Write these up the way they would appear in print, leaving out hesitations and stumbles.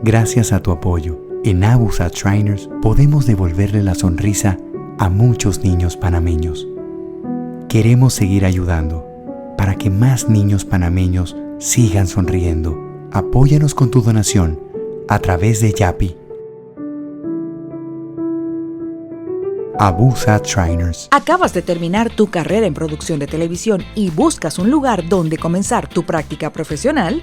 Gracias a tu apoyo, en Abusat Shriners podemos devolverle la sonrisa a muchos niños panameños. Queremos seguir ayudando para que más niños panameños sigan sonriendo. Apóyanos con tu donación a través de Yapi. Abusat Shriners. ¿Acabas de terminar tu carrera en producción de televisión y buscas un lugar donde comenzar tu práctica profesional?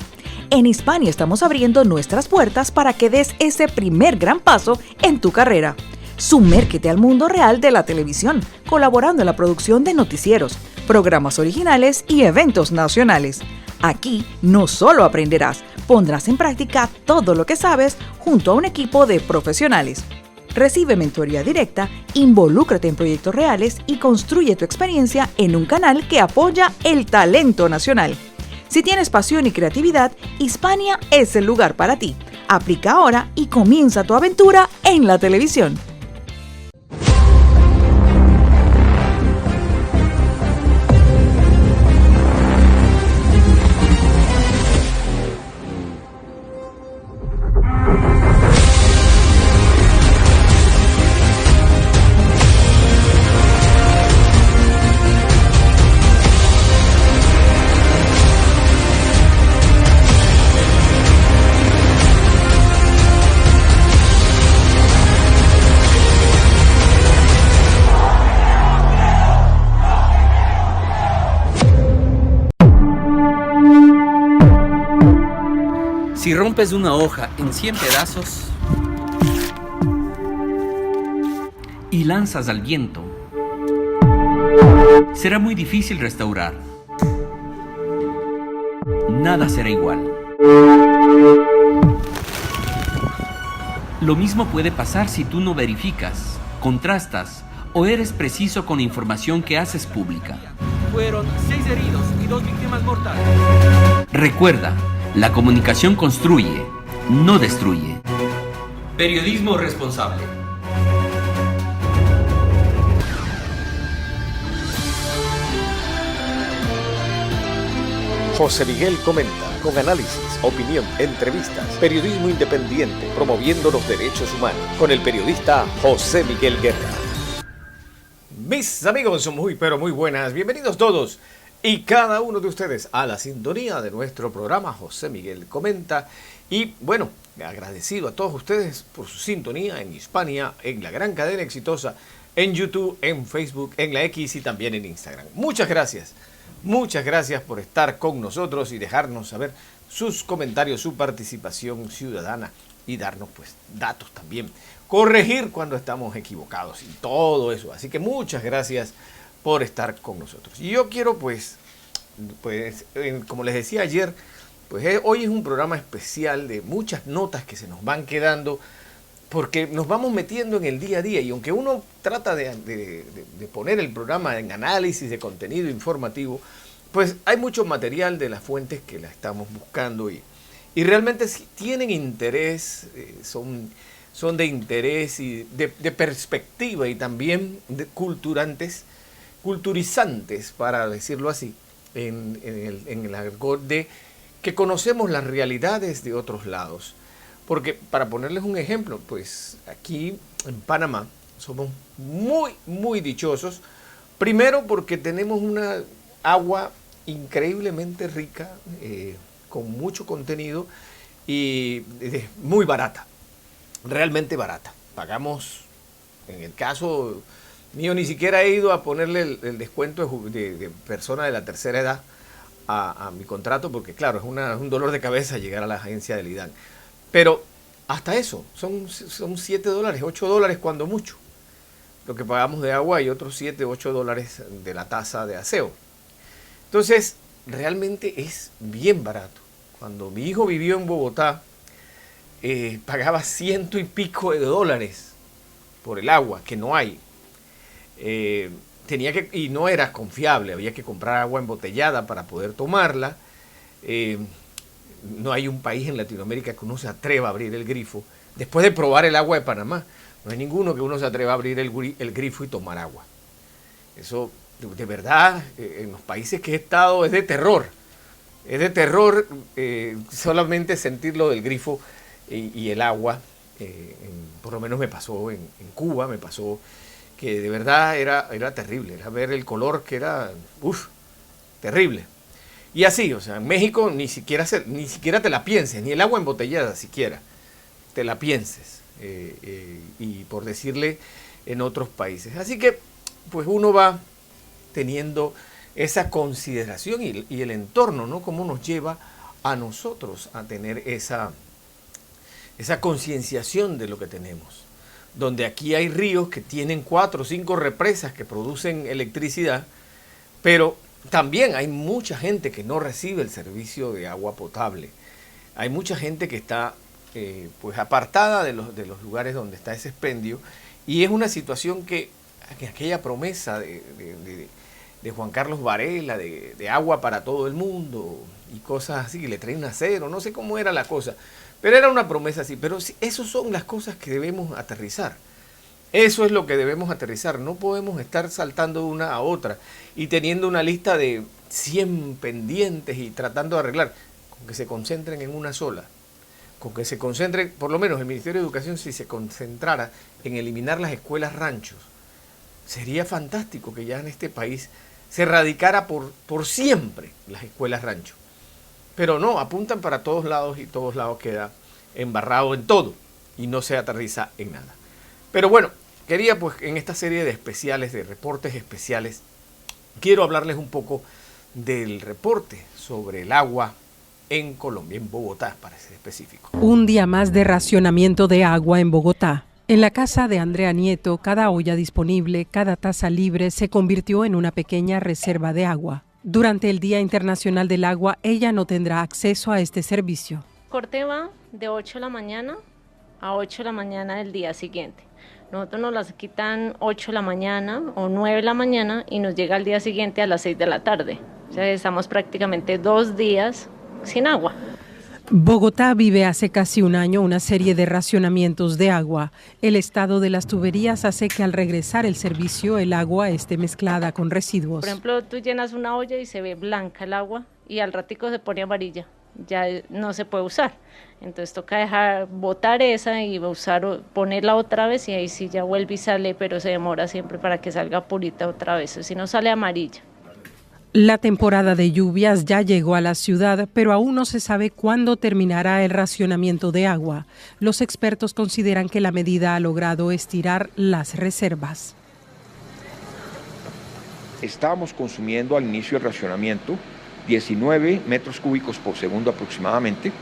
En Hispania estamos abriendo nuestras puertas para que des ese primer gran paso en tu carrera. Sumérgete al mundo real de la televisión, colaborando en la producción de noticieros, programas originales y eventos nacionales. Aquí no solo aprenderás, pondrás en práctica todo lo que sabes junto a un equipo de profesionales. Recibe mentoría directa, involúcrate en proyectos reales y construye tu experiencia en un canal que apoya el talento nacional. Si tienes pasión y creatividad, Hispania es el lugar para ti. Aplica ahora y comienza tu aventura en la televisión. Si rompes una hoja en 100 pedazos y lanzas al viento, será muy difícil restaurar. Nada será igual. Lo mismo puede pasar si tú no verificas, contrastas o eres preciso con la información que haces pública. Fueron 6 heridos y 2 víctimas mortales. Recuerda, la comunicación construye, no destruye. Periodismo responsable. José Miguel comenta, con análisis, opinión, entrevistas, periodismo independiente, promoviendo los derechos humanos, con el periodista José Miguel Guerra. Mis amigos, muy pero muy buenas, bienvenidos todos y cada uno de ustedes a la sintonía de nuestro programa José Miguel Comenta. Y bueno, agradecido a todos ustedes por su sintonía en Hispania, en la gran cadena exitosa, en YouTube, en Facebook, en la X y también en Instagram. Muchas gracias por estar con nosotros y dejarnos saber sus comentarios, su participación ciudadana y darnos pues datos también, corregir cuando estamos equivocados y todo eso. Así que muchas gracias por estar con nosotros. Y yo quiero pues como les decía ayer, pues hoy es un programa especial de muchas notas que se nos van quedando porque nos vamos metiendo en el día a día, y aunque uno trata de poner el programa en análisis de contenido informativo, pues hay mucho material de las fuentes que la estamos buscando y realmente tienen interés, son de interés y de perspectiva y también de culturizantes, para decirlo así, en el argot de que conocemos las realidades de otros lados. Porque, para ponerles un ejemplo, pues aquí en Panamá somos muy, muy dichosos. Primero porque tenemos una agua increíblemente rica, con mucho contenido y muy barata, realmente barata. Pagamos, en el caso mío, ni siquiera he ido a ponerle el descuento de persona de la tercera edad a mi contrato, porque claro, es un dolor de cabeza llegar a la agencia del IDAN. Pero hasta eso, son $7, $8 cuando mucho, lo que pagamos de agua, y otros $7, $8 de la tasa de aseo. Entonces, realmente es bien barato. Cuando mi hijo vivió en Bogotá, pagaba $100 y pico por el agua, que no hay. Y no era confiable, había que comprar agua embotellada para poder tomarla. No hay un país en Latinoamérica que uno se atreva a abrir el grifo. Después de probar el agua de Panamá, no hay ninguno que uno se atreva a abrir el grifo y tomar agua. Eso, de verdad, en los países que he estado, es de terror. Es de terror solamente sentirlo del grifo y el agua, por lo menos me pasó en Cuba, me pasó que de verdad era terrible, era ver el color que era, terrible. Y así, o sea, en México ni siquiera te la pienses, ni el agua embotellada siquiera, te la pienses, y por decirle en otros países. Así que, pues uno va teniendo esa consideración y el entorno, ¿no? Cómo nos lleva a nosotros a tener esa concienciación de lo que tenemos. Donde aquí hay ríos que tienen 4 o 5 represas que producen electricidad, pero también hay mucha gente que no recibe el servicio de agua potable. Hay mucha gente que está pues apartada de los lugares donde está ese expendio, y es una situación que aquella promesa de Juan Carlos Varela, de agua para todo el mundo y cosas así, que le traen acero, no sé cómo era la cosa, pero era una promesa así. Pero sí, esas son las cosas que debemos aterrizar. Eso es lo que debemos aterrizar. No podemos estar saltando de una a otra y teniendo una lista de 100 pendientes y tratando de arreglar. Con que se concentren en una sola. Con que se concentren, por lo menos el Ministerio de Educación, si se concentrara en eliminar las escuelas ranchos, sería fantástico que ya en este país se erradicara por siempre las escuelas ranchos. Pero no, apuntan para todos lados y todos lados queda embarrado en todo y no se aterriza en nada. Pero bueno, quería pues en esta serie de especiales, de reportes especiales, quiero hablarles un poco del reporte sobre el agua en Colombia, en Bogotá para ser específico. Un día más de racionamiento de agua en Bogotá. En la casa de Andrea Nieto, cada olla disponible, cada taza libre se convirtió en una pequeña reserva de agua. Durante el Día Internacional del Agua, ella no tendrá acceso a este servicio. Corte va de 8 de la mañana a 8 de la mañana del día siguiente. Nosotros nos las quitan 8 de la mañana o 9 de la mañana y nos llega al día siguiente a las 6 de la tarde. O sea, estamos prácticamente 2 días sin agua. Bogotá vive hace casi un año una serie de racionamientos de agua. El estado de las tuberías hace que al regresar el servicio el agua esté mezclada con residuos. Por ejemplo, tú llenas una olla y se ve blanca el agua y al ratico se pone amarilla. Ya no se puede usar. Entonces toca dejar botar esa y ponerla otra vez y ahí sí ya vuelve y sale, pero se demora siempre para que salga purita otra vez, si no sale amarilla. La temporada de lluvias ya llegó a la ciudad, pero aún no se sabe cuándo terminará el racionamiento de agua. Los expertos consideran que la medida ha logrado estirar las reservas. Estábamos consumiendo al inicio del racionamiento 19 metros cúbicos por segundo aproximadamente,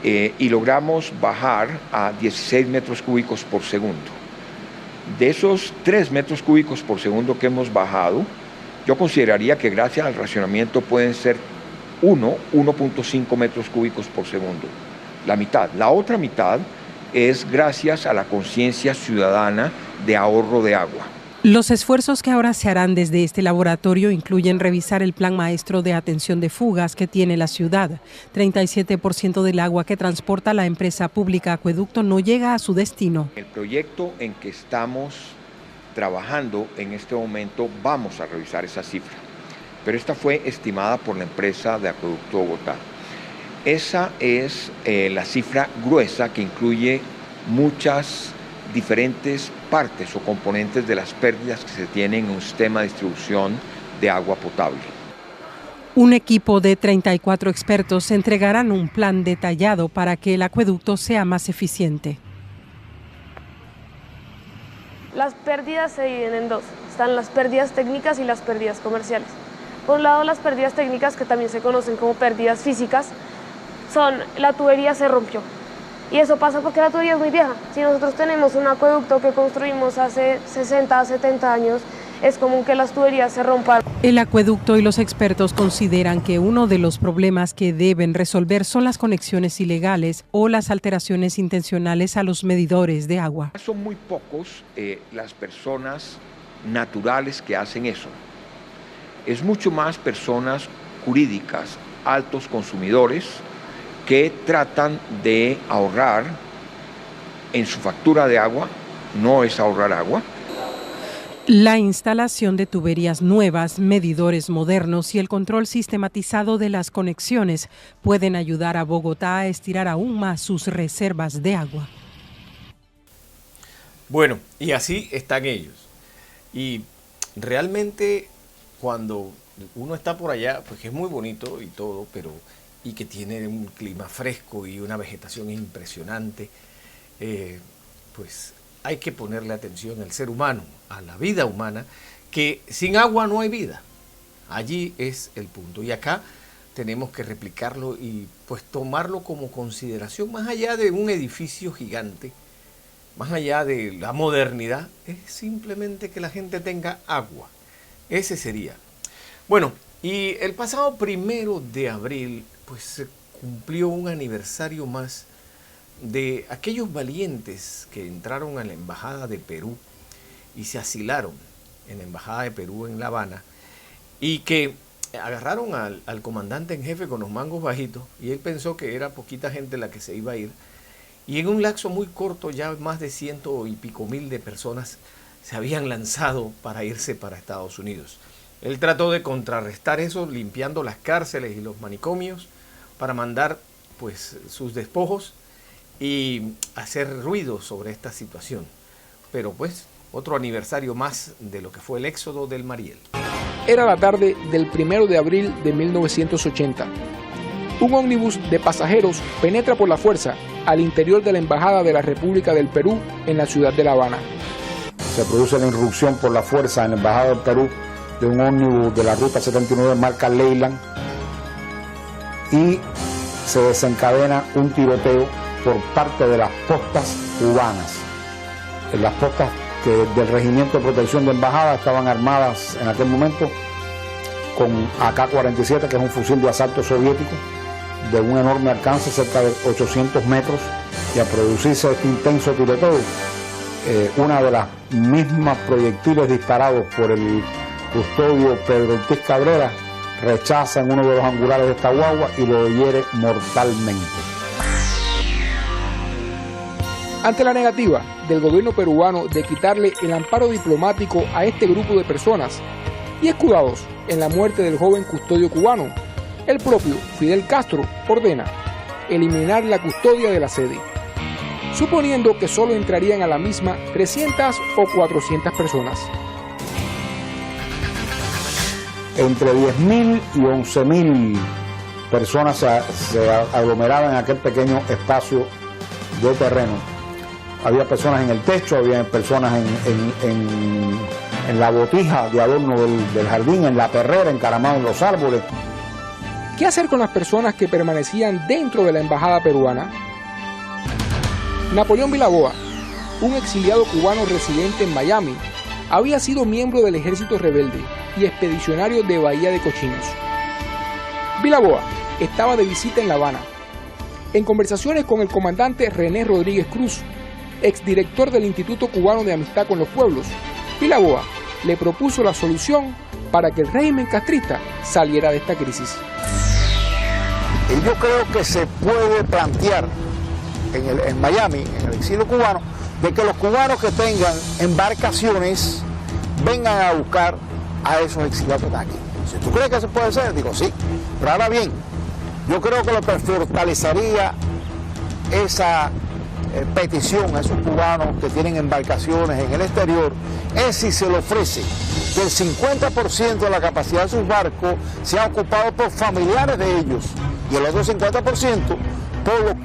y logramos bajar a 16 metros cúbicos por segundo. De esos 3 metros cúbicos por segundo que hemos bajado, yo consideraría que gracias al racionamiento pueden ser 1.5 metros cúbicos por segundo, la mitad. La otra mitad es gracias a la conciencia ciudadana de ahorro de agua. Los esfuerzos que ahora se harán desde este laboratorio incluyen revisar el plan maestro de atención de fugas que tiene la ciudad. 37% del agua que transporta la empresa pública Acueducto no llega a su destino. El proyecto en que estamos trabajando en este momento vamos a revisar esa cifra, pero esta fue estimada por la empresa de Acueducto Bogotá. Esa es la cifra gruesa que incluye muchas diferentes partes o componentes de las pérdidas que se tienen en un sistema de distribución de agua potable. Un equipo de 34 expertos entregarán un plan detallado para que el acueducto sea más eficiente. Las pérdidas se dividen en dos. Están las pérdidas técnicas y las pérdidas comerciales. Por un lado, las pérdidas técnicas, que también se conocen como pérdidas físicas, son la tubería se rompió. Y eso pasa porque la tubería es muy vieja. Si nosotros tenemos un acueducto que construimos hace 60, 70 años, es común que las tuberías se rompan. El acueducto y los expertos consideran que uno de los problemas que deben resolver son las conexiones ilegales o las alteraciones intencionales a los medidores de agua. Son muy pocos las personas naturales que hacen eso. Es mucho más personas jurídicas, altos consumidores, que tratan de ahorrar en su factura de agua. No es ahorrar agua. La instalación de tuberías nuevas, medidores modernos y el control sistematizado de las conexiones pueden ayudar a Bogotá a estirar aún más sus reservas de agua. Bueno, y así están ellos. Y realmente cuando uno está por allá, pues es muy bonito y todo, y que tiene un clima fresco y una vegetación impresionante, pues hay que ponerle atención al ser humano, a la vida humana, que sin agua no hay vida. Allí es el punto. Y acá tenemos que replicarlo y pues tomarlo como consideración, más allá de un edificio gigante, más allá de la modernidad, es simplemente que la gente tenga agua. Ese sería. Bueno, y el pasado 1 de abril, pues se cumplió un aniversario más de aquellos valientes que entraron a la Embajada de Perú y se asilaron en la Embajada de Perú en La Habana y que agarraron al comandante en jefe con los mangos bajitos y él pensó que era poquita gente la que se iba a ir y en un lapso muy corto ya más de 100 y pico mil de personas se habían lanzado para irse para Estados Unidos. Él trató de contrarrestar eso limpiando las cárceles y los manicomios para mandar pues sus despojos y hacer ruido sobre esta situación. Pero pues, otro aniversario más de lo que fue el éxodo del Mariel. Era la tarde del 1 de abril de 1980. Un ómnibus de pasajeros penetra por la fuerza al interior de la Embajada de la República del Perú en la ciudad de La Habana. Se produce la irrupción por la fuerza en la Embajada del Perú de un ómnibus de la Ruta 79 marca Leyland y se desencadena un tiroteo por parte de las postas cubanas. Las postas del Regimiento de Protección de Embajada estaban armadas en aquel momento con AK-47, que es un fusil de asalto soviético de un enorme alcance, cerca de 800 metros, y al producirse este intenso tiroteo, una de las mismas proyectiles disparados por el custodio Pedro Ortiz Cabrera rechaza en uno de los angulares de esta guagua y lo hiere mortalmente. Ante la negativa del gobierno peruano de quitarle el amparo diplomático a este grupo de personas y escudados en la muerte del joven custodio cubano, el propio Fidel Castro ordena eliminar la custodia de la sede, suponiendo que solo entrarían a la misma 300 o 400 personas. Entre 10.000 y 11.000 personas se aglomeraban en aquel pequeño espacio de terreno. Había personas en el techo, había personas en la botija de adorno del jardín, en la perrera, encaramados en los árboles. ¿Qué hacer con las personas que permanecían dentro de la embajada peruana? Napoleón Vilaboa, un exiliado cubano residente en Miami, había sido miembro del ejército rebelde y expedicionario de Bahía de Cochinos. Vilaboa estaba de visita en La Habana. En conversaciones con el comandante René Rodríguez Cruz, exdirector del Instituto Cubano de Amistad con los Pueblos, Vilaboa le propuso la solución para que el régimen castrista saliera de esta crisis. Y yo creo que se puede plantear en Miami, en el exilio cubano, de que los cubanos que tengan embarcaciones vengan a buscar a esos exiliados de aquí. Si tú crees que se puede hacer, digo sí. Pero ahora bien, yo creo que lo que fortalecería esa petición a esos cubanos que tienen embarcaciones en el exterior es si se le ofrece que el 50% de la capacidad de sus barcos sea ocupado por familiares de ellos y el otro 50% por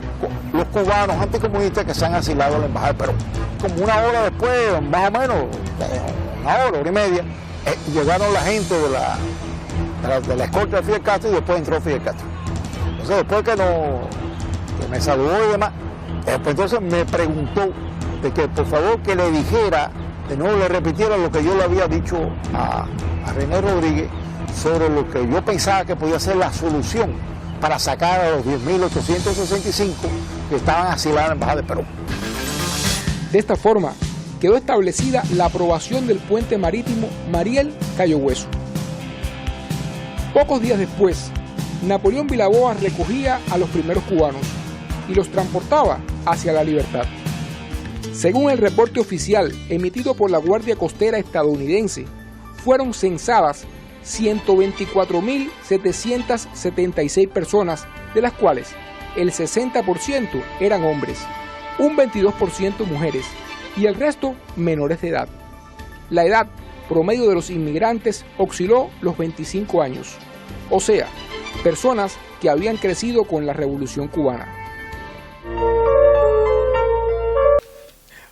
los cubanos anticomunistas que se han asilado a la embajada de Perú. Como una hora después, más o menos, una hora y media, llegaron la gente de la escolta de Fidel Castro y después entró Fidel Castro. Entonces después que me saludó y demás, pues entonces me preguntó de que por favor que le dijera, de nuevo le repitiera lo que yo le había dicho a René Rodríguez sobre lo que yo pensaba que podía ser la solución para sacar a los 10.865 que estaban asilados en la embajada de Perú. De esta forma quedó establecida la aprobación del puente marítimo Mariel-Cayo Hueso. Pocos días después, Napoleón Vilaboa recogía a los primeros cubanos y los transportaba hacia la libertad. Según el reporte oficial emitido por la Guardia Costera estadounidense, fueron censadas 124.776 personas, de las cuales el 60% eran hombres, un 22% mujeres y el resto menores de edad. La edad promedio de los inmigrantes osciló los 25 años, o sea, personas que habían crecido con la Revolución Cubana.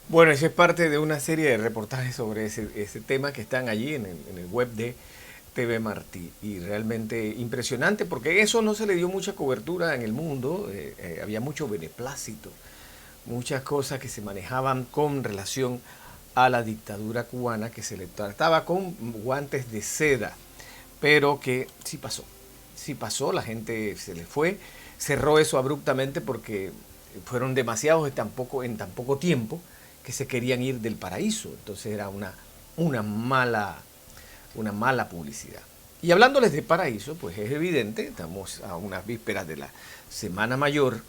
Bueno, esa es parte de una serie de reportajes sobre ese tema que están allí en el web de TV Martí, y realmente impresionante porque eso no se le dio mucha cobertura en el mundo. Había mucho beneplácito, muchas cosas que se manejaban con relación a la dictadura cubana, que se le trataba con guantes de seda, pero que sí pasó, la gente se le fue, cerró eso abruptamente porque fueron demasiados en tan poco tiempo que se querían ir del paraíso. Entonces era una mala publicidad. Y hablándoles de paraíso, pues es evidente, estamos a unas vísperas de la Semana Mayor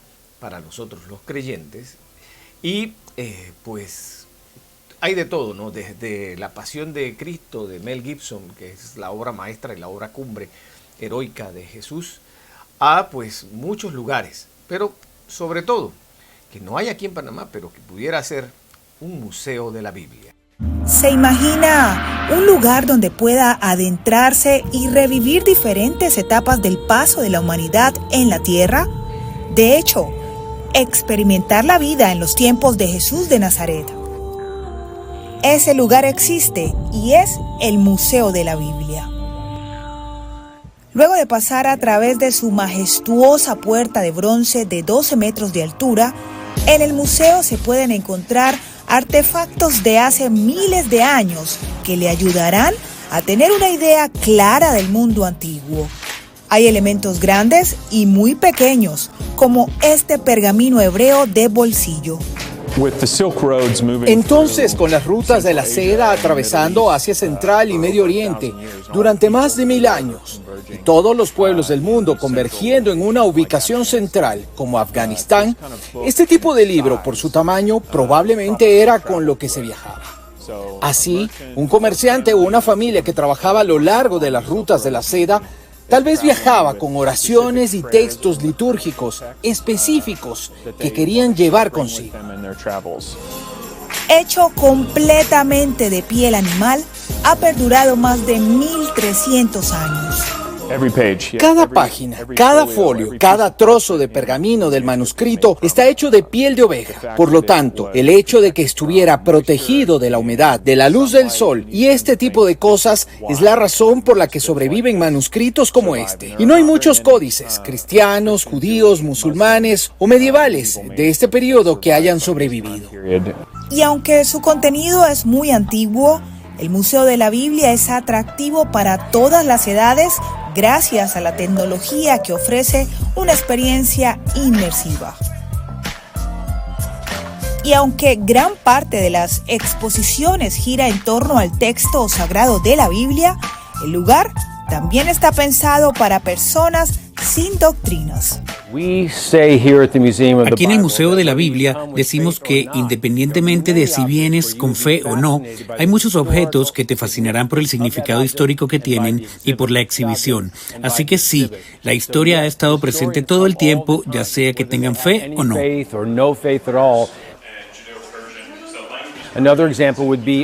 para nosotros los creyentes, y pues hay de todo, ¿no? Desde La Pasión de Cristo de Mel Gibson, que es la obra maestra y la obra cumbre heroica de Jesús, a pues muchos lugares, pero sobre todo, que no hay aquí en Panamá, pero que pudiera ser un museo de la Biblia. ¿Se imagina un lugar donde pueda adentrarse y revivir diferentes etapas del paso de la humanidad en la tierra? De hecho, experimentar la vida en los tiempos de Jesús de Nazaret. Ese lugar existe y es el Museo de la Biblia. Luego de pasar a través de su majestuosa puerta de bronce de 12 metros de altura, en el museo se pueden encontrar artefactos de hace miles de años que le ayudarán a tener una idea clara del mundo antiguo. Hay elementos grandes y muy pequeños, como este pergamino hebreo de bolsillo. Entonces, con las rutas de la seda atravesando Asia Central y Medio Oriente durante más de 1000 años, y todos los pueblos del mundo convergiendo en una ubicación central como Afganistán, este tipo de libro, por su tamaño, probablemente era con lo que se viajaba. Así, un comerciante o una familia que trabajaba a lo largo de las rutas de la seda tal vez viajaba con oraciones y textos litúrgicos específicos que querían llevar consigo. Hecho completamente de piel animal, ha perdurado más de 1300 años. Cada página, cada folio, cada trozo de pergamino del manuscrito está hecho de piel de oveja. Por lo tanto, el hecho de que estuviera protegido de la humedad, de la luz del sol y este tipo de cosas es la razón por la que sobreviven manuscritos como este. Y no hay muchos códices, cristianos, judíos, musulmanes o medievales de este periodo que hayan sobrevivido. Y aunque su contenido es muy antiguo, el Museo de la Biblia es atractivo para todas las edades gracias a la tecnología que ofrece una experiencia inmersiva. Y aunque gran parte de las exposiciones gira en torno al texto sagrado de la Biblia, el lugar también está pensado para personas sin doctrinas. Aquí en el Museo de la Biblia decimos que independientemente de si vienes con fe o no, hay muchos objetos que te fascinarán por el significado histórico que tienen y por la exhibición. Así que sí, la historia ha estado presente todo el tiempo, ya sea que tengan fe o no.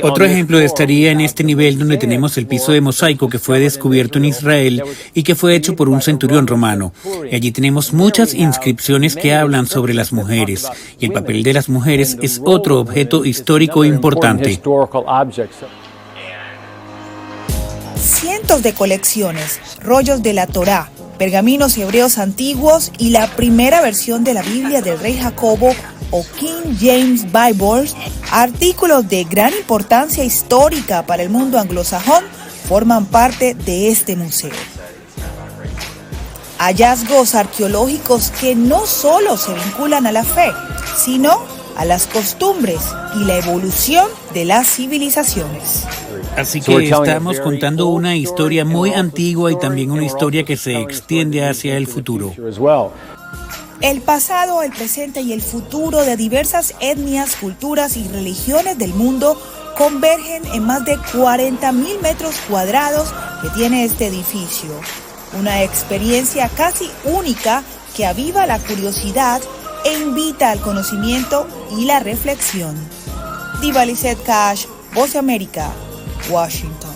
Otro ejemplo estaría en este nivel donde tenemos el piso de mosaico que fue descubierto en Israel y que fue hecho por un centurión romano. Y allí tenemos muchas inscripciones que hablan sobre las mujeres, y el papel de las mujeres es otro objeto histórico importante. Cientos de colecciones, rollos de la Torá, pergaminos hebreos antiguos y la primera versión de la Biblia del rey Jacobo o King James Bible, artículos de gran importancia histórica para el mundo anglosajón, forman parte de este museo. Hallazgos arqueológicos que no solo se vinculan a la fe, sino a las costumbres y la evolución de las civilizaciones. Así que estamos contando una historia muy antigua y también una historia que se extiende hacia el futuro. El pasado, el presente y el futuro de diversas etnias, culturas y religiones del mundo convergen en más de 40.000 metros cuadrados que tiene este edificio. Una experiencia casi única que aviva la curiosidad e invita al conocimiento y la reflexión. Diva Lizette Cash, Voz de América, Washington.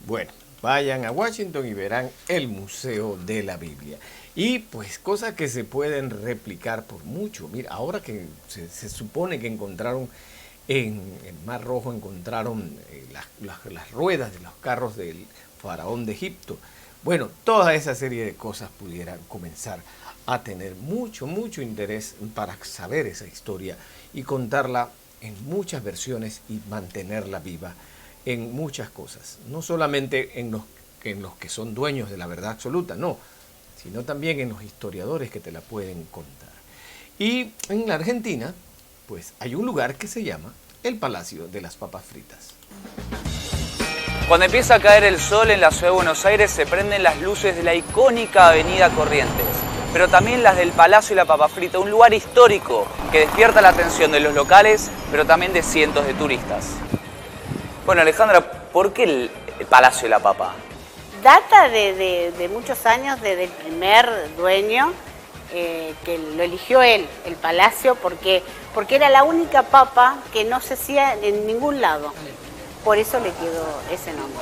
Bueno, vayan a Washington y verán el Museo de la Biblia. Y pues cosas que se pueden replicar por mucho. Mira, ahora que se supone que encontraron en el Mar Rojo, encontraron las ruedas de los carros del faraón de Egipto. Bueno, toda esa serie de cosas pudieran comenzar a tener mucho interés para saber esa historia y contarla en muchas versiones y mantenerla viva en muchas cosas. No solamente en los que son dueños de la verdad absoluta, no, sino también en los historiadores que te la pueden contar. Y en la Argentina, pues hay un lugar que se llama el Palacio de las Papas Fritas. Cuando empieza a caer el sol en la ciudad de Buenos Aires se prenden las luces de la icónica avenida Corrientes, pero también las del Palacio de la Papa Frita, un lugar histórico que despierta la atención de los locales, pero también de cientos de turistas. Bueno, Alejandra, ¿por qué el Palacio de la Papa? Data de muchos años, desde el primer dueño, que lo eligió él, el palacio, porque era la única papa que no se hacía en ningún lado. Por eso le quedó ese nombre.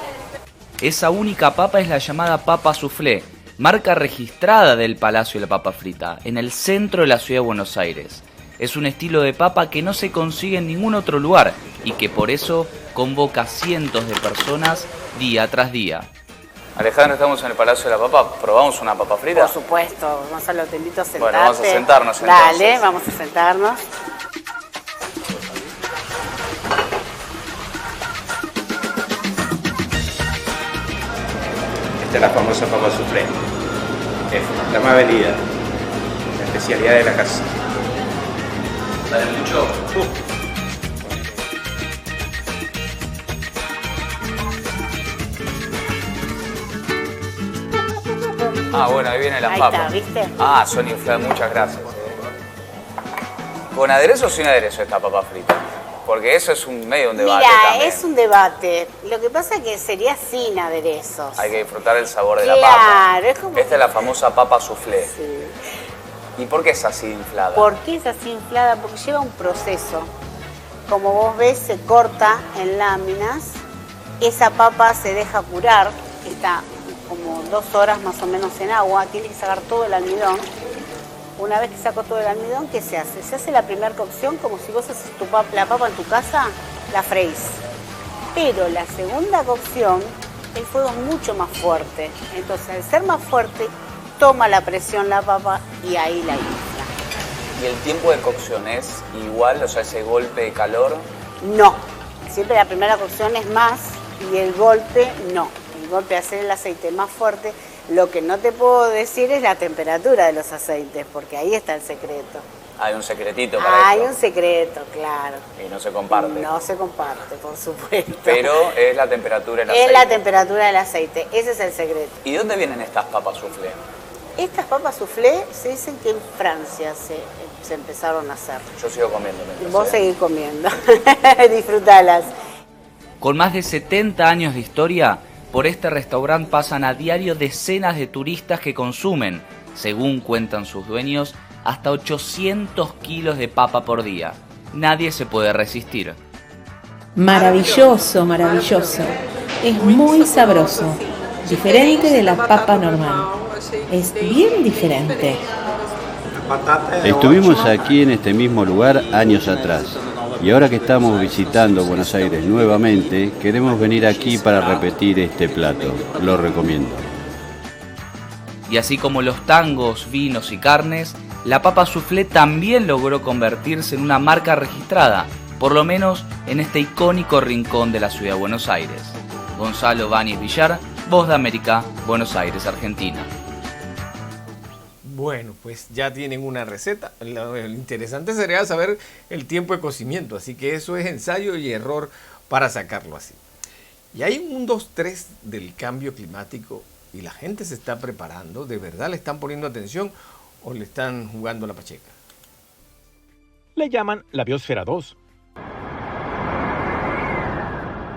Esa única papa es la llamada papa soufflé, marca registrada del Palacio de la Papa Frita, en el centro de la ciudad de Buenos Aires. Es un estilo de papa que no se consigue en ningún otro lugar y que por eso convoca a cientos de personas día tras día. Alejandra, estamos en el Palacio de la Papa. ¿Probamos una papa frita? Por supuesto. Gonzalo, te invito a sentarte. Bueno, vamos a sentarnos entonces. Dale, vamos a sentarnos. Esta es la famosa papa soufflé. Es la más vendida. La especialidad de la casa. ¿Sale mucho? Ah, bueno, ahí viene la Ahí papa. está, ¿viste? Ah, son infladas, muchas gracias. ¿Con aderezo o sin aderezo esta papa frita? Porque eso es medio un debate también. Es un debate. Lo que pasa es que sería sin aderezos. Hay que disfrutar el sabor de la papa. Claro, es como... Esta es la famosa papa soufflé. Sí. ¿Y por qué es así inflada? ¿Por qué es así inflada? Porque lleva un proceso. Como vos ves, se corta en láminas. Esa papa se deja curar. Está como 2 horas más o menos en agua. Tiene que sacar todo el almidón. Una vez que sacó todo el almidón, ¿qué se hace? Se hace la primera cocción como si vos haces la papa en tu casa, la freís. Pero la segunda cocción, el fuego es mucho más fuerte. Entonces, al ser más fuerte, toma la presión la papa y ahí la infla. ¿Y el tiempo de cocción es igual? O sea, ese golpe de calor. No. Siempre la primera cocción es más y el golpe no. El golpe de hacer el aceite más fuerte. Lo que no te puedo decir es la temperatura de los aceites, porque ahí está el secreto. Hay un secretito para Hay esto. un secreto, claro. Y no se comparte. No se comparte, por supuesto. Pero es la temperatura del aceite. Es la temperatura del aceite, ese es el secreto. ¿Y dónde vienen estas papas soufflé? Estas papas soufflé se dicen que en Francia se empezaron a hacer. Yo sigo comiendo. Vos seguís comiendo, disfrutalas. Con más de 70 años de historia, por este restaurante pasan a diario decenas de turistas que consumen, según cuentan sus dueños, hasta 800 kilos de papa por día. Nadie se puede resistir. Maravilloso, maravilloso. Es muy sabroso. Diferente de la papa normal. Es bien diferente. Estuvimos aquí en este mismo lugar años atrás. Y ahora que estamos visitando Buenos Aires nuevamente, queremos venir aquí para repetir este plato. Lo recomiendo. Y así como los tangos, vinos y carnes, la papa soufflé también logró convertirse en una marca registrada, por lo menos en este icónico rincón de la ciudad de Buenos Aires. Gonzalo Báñez Villar, Voz de América, Buenos Aires, Argentina. Bueno, pues ya tienen una receta. Lo interesante sería saber el tiempo de cocimiento, así que eso es ensayo y error para sacarlo así. Y hay un 2-3 del cambio climático y la gente se está preparando, de verdad le están poniendo atención o le están jugando la pacheca? Le llaman la Biosfera 2.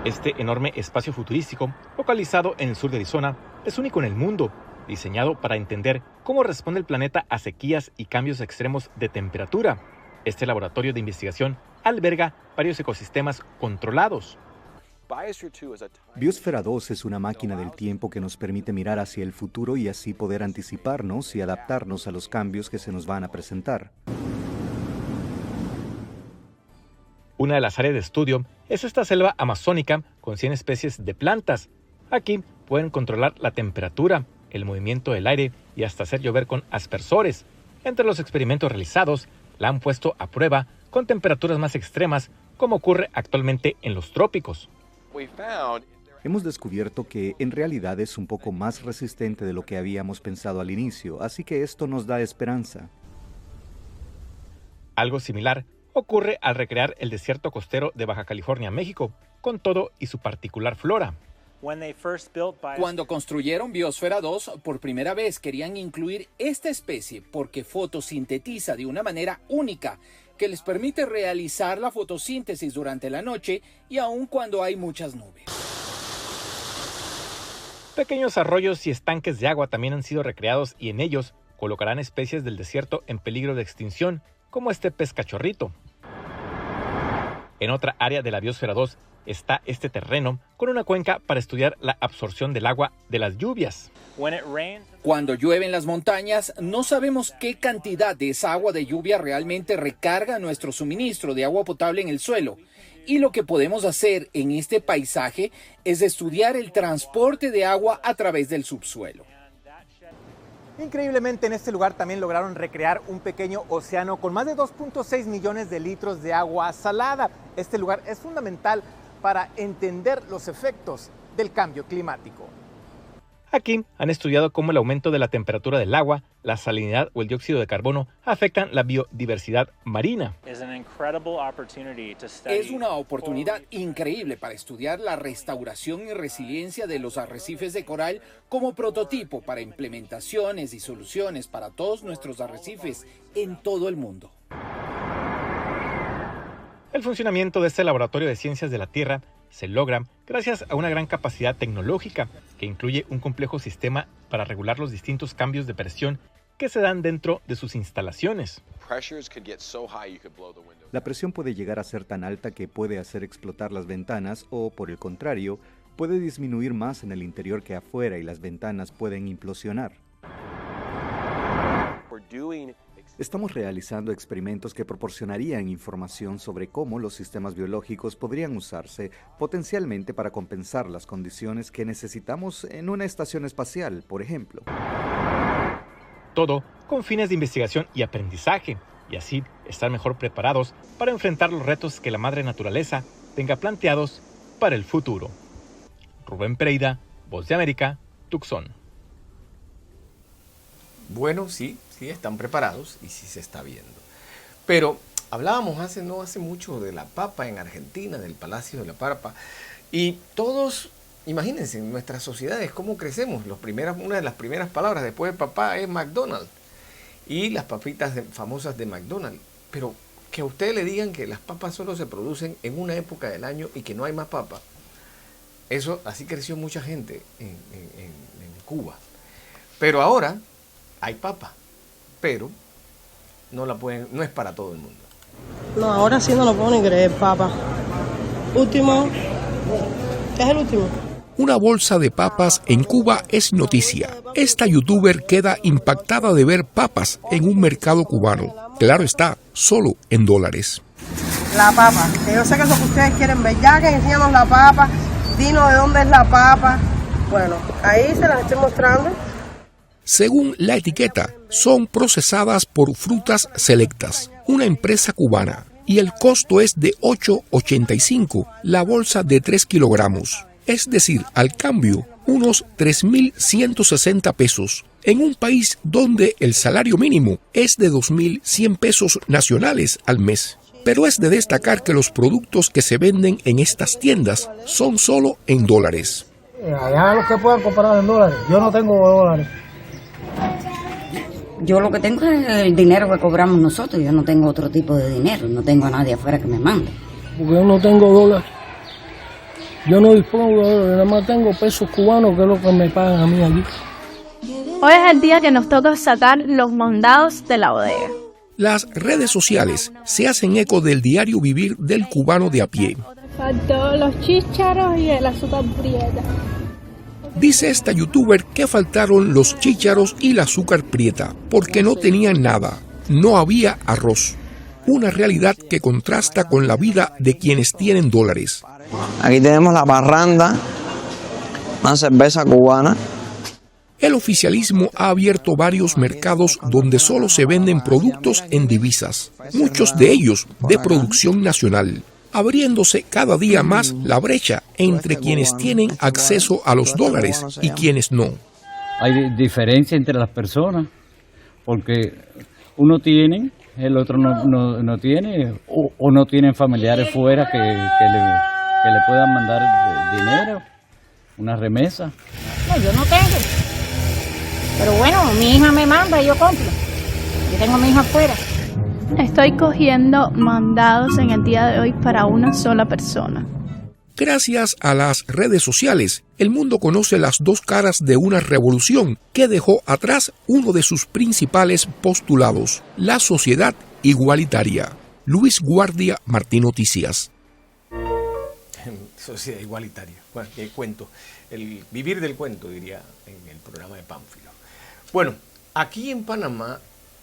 Este enorme espacio futurístico, localizado en el sur de Arizona, es único en el mundo, diseñado para entender cómo responde el planeta a sequías y cambios extremos de temperatura. Este laboratorio de investigación alberga varios ecosistemas controlados. Biosfera 2 es una máquina del tiempo que nos permite mirar hacia el futuro y así poder anticiparnos y adaptarnos a los cambios que se nos van a presentar. Una de las áreas de estudio es esta selva amazónica con 100 especies de plantas. Aquí pueden controlar la temperatura, el movimiento del aire y hasta hacer llover con aspersores. Entre los experimentos realizados, la han puesto a prueba con temperaturas más extremas, como ocurre actualmente en los trópicos. Hemos descubierto que en realidad es un poco más resistente de lo que habíamos pensado al inicio, así que esto nos da esperanza. Algo similar ocurre al recrear el desierto costero de Baja California, México, con todo y su particular flora. Cuando construyeron Biosfera 2, por primera vez querían incluir esta especie porque fotosintetiza de una manera única, que les permite realizar la fotosíntesis durante la noche y aun cuando hay muchas nubes. Pequeños arroyos y estanques de agua también han sido recreados y en ellos colocarán especies del desierto en peligro de extinción, como este pez cachorrito. En otra área de la Biosfera 2 está este terreno con una cuenca para estudiar la absorción del agua de las lluvias. Cuando llueve en las montañas, no sabemos qué cantidad de esa agua de lluvia realmente recarga nuestro suministro de agua potable en el suelo. Y lo que podemos hacer en este paisaje es estudiar el transporte de agua a través del subsuelo. Increíblemente, en este lugar también lograron recrear un pequeño océano con más de 2.6 millones de litros de agua salada. Este lugar es fundamental para entender los efectos del cambio climático. Aquí han estudiado cómo el aumento de la temperatura del agua, la salinidad o el dióxido de carbono afectan la biodiversidad marina. Es una oportunidad increíble para estudiar la restauración y resiliencia de los arrecifes de coral como prototipo para implementaciones y soluciones para todos nuestros arrecifes en todo el mundo. El funcionamiento de este laboratorio de ciencias de la Tierra se logra gracias a una gran capacidad tecnológica que incluye un complejo sistema para regular los distintos cambios de presión que se dan dentro de sus instalaciones. La presión puede llegar a ser tan alta que puede hacer explotar las ventanas o, por el contrario, puede disminuir más en el interior que afuera y las ventanas pueden implosionar. Estamos realizando experimentos que proporcionarían información sobre cómo los sistemas biológicos podrían usarse potencialmente para compensar las condiciones que necesitamos en una estación espacial, por ejemplo. Todo con fines de investigación y aprendizaje, y así estar mejor preparados para enfrentar los retos que la madre naturaleza tenga planteados para el futuro. Rubén Pereira, Voz de América, Tucson. Bueno, sí, están preparados y sí se está viendo. Pero hablábamos no hace mucho de la papa en Argentina, del Palacio de la Papa, y todos, imagínense, en nuestras sociedades, cómo crecemos. Una de las primeras palabras después de papá es McDonald's, y las papitas famosas de McDonald's. Pero que a ustedes le digan que las papas solo se producen en una época del año y que no hay más papa, eso, así creció mucha gente en Cuba. Pero ahora hay papa, pero no es para todo el mundo. No, ahora sí no lo puedo ni creer, papa. Último. ¿Qué es el último? Una bolsa de papas en Cuba es noticia. Esta youtuber queda impactada de ver papas en un mercado cubano. Claro está, solo en dólares. La papa, que yo sé que es lo que ustedes quieren ver. Ya que enseñamos la papa, dinos de dónde es la papa. Bueno, ahí se las estoy mostrando. Según la etiqueta, son procesadas por Frutas Selectas, una empresa cubana, y el costo es de $8.85 la bolsa de 3 kilogramos, es decir, al cambio, unos 3.160 pesos, en un país donde el salario mínimo es de 2.100 pesos nacionales al mes. Pero es de destacar que los productos que se venden en estas tiendas son solo en dólares. Allá los que puedan comprar en dólares, yo no tengo dólares. Yo lo que tengo es el dinero que cobramos nosotros, yo no tengo otro tipo de dinero, no tengo a nadie afuera que me mande. Porque yo no tengo dólares, yo no dispongo de dólares, nada más tengo pesos cubanos, que es lo que me pagan a mí aquí. Hoy es el día que nos toca sacar los mandados de la bodega. Las redes sociales se hacen eco del diario vivir del cubano de a pie. Faltó los chícharos y el azúcar prieta. Dice esta youtuber que faltaron los chícharos y el azúcar prieta, porque no tenían nada, no había arroz. Una realidad que contrasta con la vida de quienes tienen dólares. Aquí tenemos la parranda, una cerveza cubana. El oficialismo ha abierto varios mercados donde solo se venden productos en divisas, muchos de ellos de producción nacional, abriéndose cada día más la brecha entre quienes tienen acceso a los dólares y quienes no. Hay diferencia entre las personas, porque uno tiene, el otro no tiene, o no tienen familiares fuera que le puedan mandar dinero, una remesa. No, yo no tengo. Pero bueno, mi hija me manda y yo compro. Yo tengo a mi hija afuera. Estoy cogiendo mandados en el día de hoy para una sola persona. Gracias a las redes sociales, el mundo conoce las dos caras de una revolución que dejó atrás uno de sus principales postulados, la sociedad igualitaria. Luis Guardia, Martín Noticias. Sociedad igualitaria. Bueno, qué cuento. El vivir del cuento, diría en el programa de Pánfilo. Bueno, aquí en Panamá,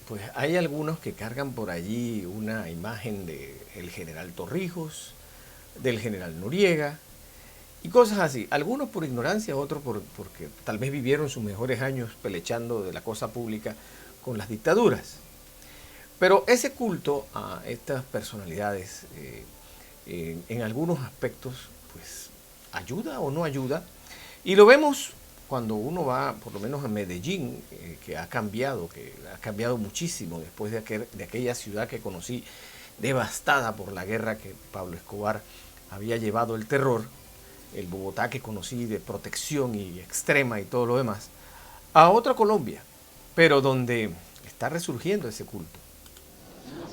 pues hay algunos que cargan por allí una imagen del general Torrijos, del general Noriega y cosas así. Algunos por ignorancia, otros porque tal vez vivieron sus mejores años pelechando de la cosa pública con las dictaduras. Pero ese culto a estas personalidades en algunos aspectos, pues ayuda o no ayuda. Y lo vemos cuando uno va, por lo menos a Medellín, que ha cambiado muchísimo después de aquella ciudad que conocí devastada por la guerra que Pablo Escobar había llevado el terror, el Bogotá que conocí de protección y extrema y todo lo demás, a otra Colombia, pero donde está resurgiendo ese culto.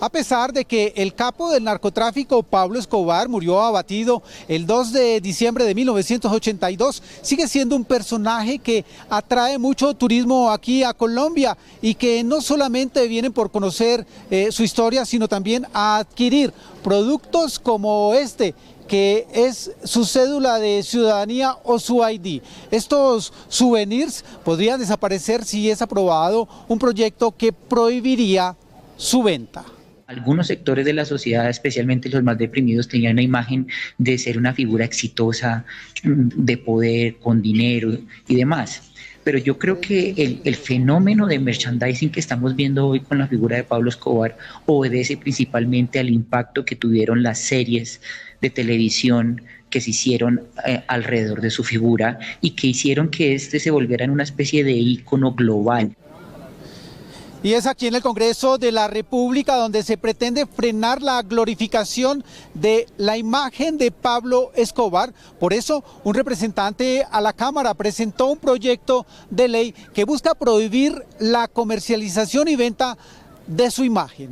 A pesar de que el capo del narcotráfico Pablo Escobar murió abatido el 2 de diciembre de 1982, sigue siendo un personaje que atrae mucho turismo aquí a Colombia y que no solamente vienen por conocer su historia, sino también a adquirir productos como este, que es su cédula de ciudadanía o su ID. Estos souvenirs podrían desaparecer si es aprobado un proyecto que prohibiría su venta. Algunos sectores de la sociedad, especialmente los más deprimidos, tenían una imagen de ser una figura exitosa, de poder, con dinero y demás. Pero yo creo que el fenómeno de merchandising que estamos viendo hoy con la figura de Pablo Escobar obedece principalmente al impacto que tuvieron las series de televisión que se hicieron alrededor de su figura y que hicieron que este se volviera en una especie de ícono global. Y es aquí en el Congreso de la República donde se pretende frenar la glorificación de la imagen de Pablo Escobar. Por eso, un representante a la Cámara presentó un proyecto de ley que busca prohibir la comercialización y venta de su imagen.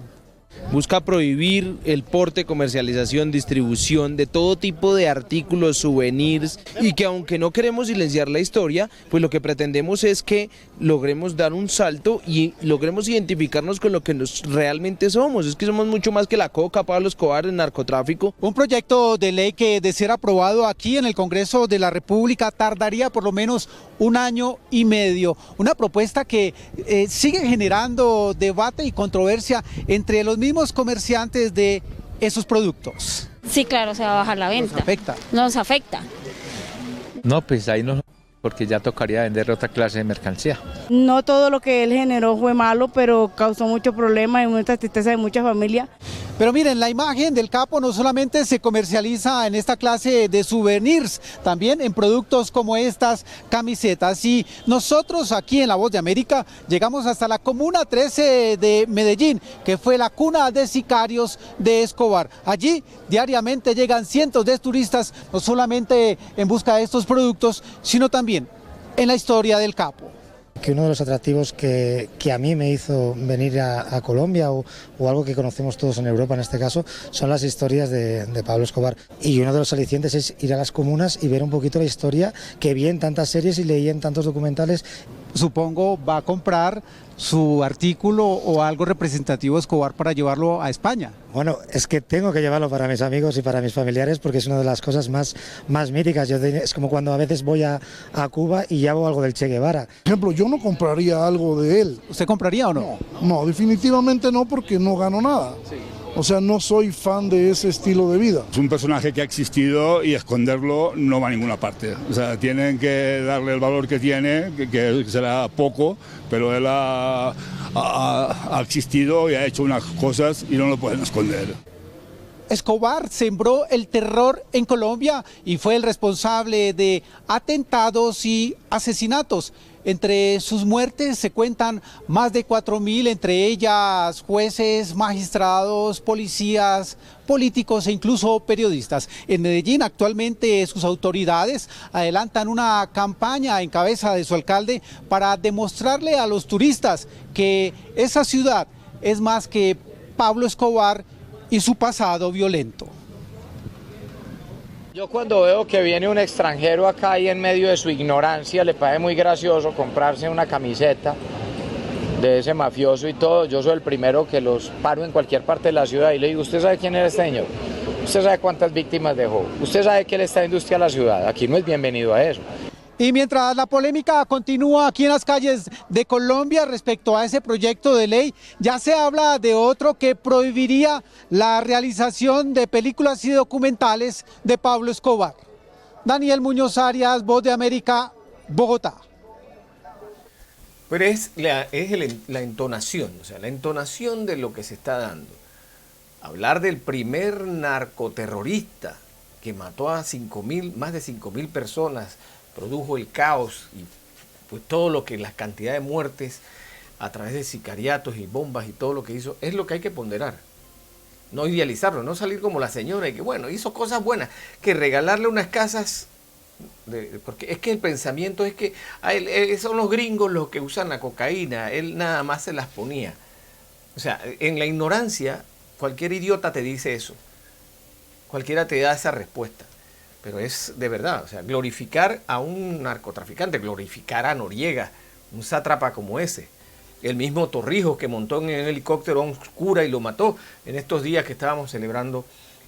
Busca prohibir el porte, comercialización, distribución de todo tipo de artículos, souvenirs, y que aunque no queremos silenciar la historia, pues lo que pretendemos es que logremos dar un salto y logremos identificarnos con lo que realmente somos. Es que somos mucho más que la coca, Pablo Escobar, el narcotráfico. Un proyecto de ley que, de ser aprobado aquí en el Congreso de la República, tardaría por lo menos 1 año y medio. Una propuesta que sigue generando debate y controversia entre los mismos comerciantes de esos productos. Sí, claro, se va a bajar la venta. Nos afecta. No, pues ahí no, porque ya tocaría vender otra clase de mercancía. No todo lo que él generó fue malo, pero causó mucho problema y mucha tristeza de muchas familias. Pero miren, la imagen del capo no solamente se comercializa en esta clase de souvenirs, también en productos como estas camisetas. Y nosotros aquí en La Voz de América llegamos hasta la Comuna 13 de Medellín, que fue la cuna de sicarios de Escobar. Allí diariamente llegan cientos de turistas, no solamente en busca de estos productos, sino también en la historia del capo. Que uno de los atractivos que a mí me hizo venir a Colombia o algo que conocemos todos en Europa en este caso, son las historias de Pablo Escobar. Y uno de los alicientes es ir a las comunas y ver un poquito la historia que vi en tantas series y leí en tantos documentales. Supongo va a comprar su artículo o algo representativo de Escobar para llevarlo a España. Bueno, es que tengo que llevarlo para mis amigos y para mis familiares porque es una de las cosas más míticas. Es como cuando a veces voy a Cuba y llevo algo del Che Guevara. Por ejemplo, yo no compraría algo de él. ¿Usted compraría o no? No, definitivamente no, porque no gano nada. Sí. O sea, no soy fan de ese estilo de vida. Es un personaje que ha existido y esconderlo no va a ninguna parte. O sea, tienen que darle el valor que tiene, que será poco, pero él ha existido y ha hecho unas cosas y no lo pueden esconder. Escobar sembró el terror en Colombia y fue el responsable de atentados y asesinatos. Entre sus muertes se cuentan más de 4.000, entre ellas jueces, magistrados, policías, políticos e incluso periodistas. En Medellín actualmente sus autoridades adelantan una campaña en cabeza de su alcalde para demostrarle a los turistas que esa ciudad es más que Pablo Escobar y su pasado violento. Yo cuando veo que viene un extranjero acá y en medio de su ignorancia le parece muy gracioso comprarse una camiseta de ese mafioso y todo, yo soy el primero que los paro en cualquier parte de la ciudad y le digo, ¿usted sabe quién es este señor? ¿Usted sabe cuántas víctimas dejó? ¿Usted sabe que él está industria a la ciudad? Aquí no es bienvenido a eso. Y mientras la polémica continúa aquí en las calles de Colombia respecto a ese proyecto de ley, ya se habla de otro que prohibiría la realización de películas y documentales de Pablo Escobar. Daniel Muñoz Arias, Voz de América, Bogotá. Pero es la entonación, o sea, la entonación de lo que se está dando. Hablar del primer narcoterrorista que mató a más de 5.000 personas, produjo el caos y pues todo lo que, la cantidad de muertes a través de sicariatos y bombas y todo lo que hizo, es lo que hay que ponderar. No idealizarlo, no salir como la señora y que bueno, hizo cosas buenas, que regalarle unas casas, porque es que el pensamiento es que son los gringos los que usan la cocaína, él nada más se las ponía. O sea, en la ignorancia, cualquier idiota te dice eso, cualquiera te da esa respuesta. Pero es de verdad, o sea, glorificar a un narcotraficante, glorificar a Noriega, un sátrapa como ese. El mismo Torrijos que montó en un helicóptero a un cura y lo mató en estos días que estábamos celebrando,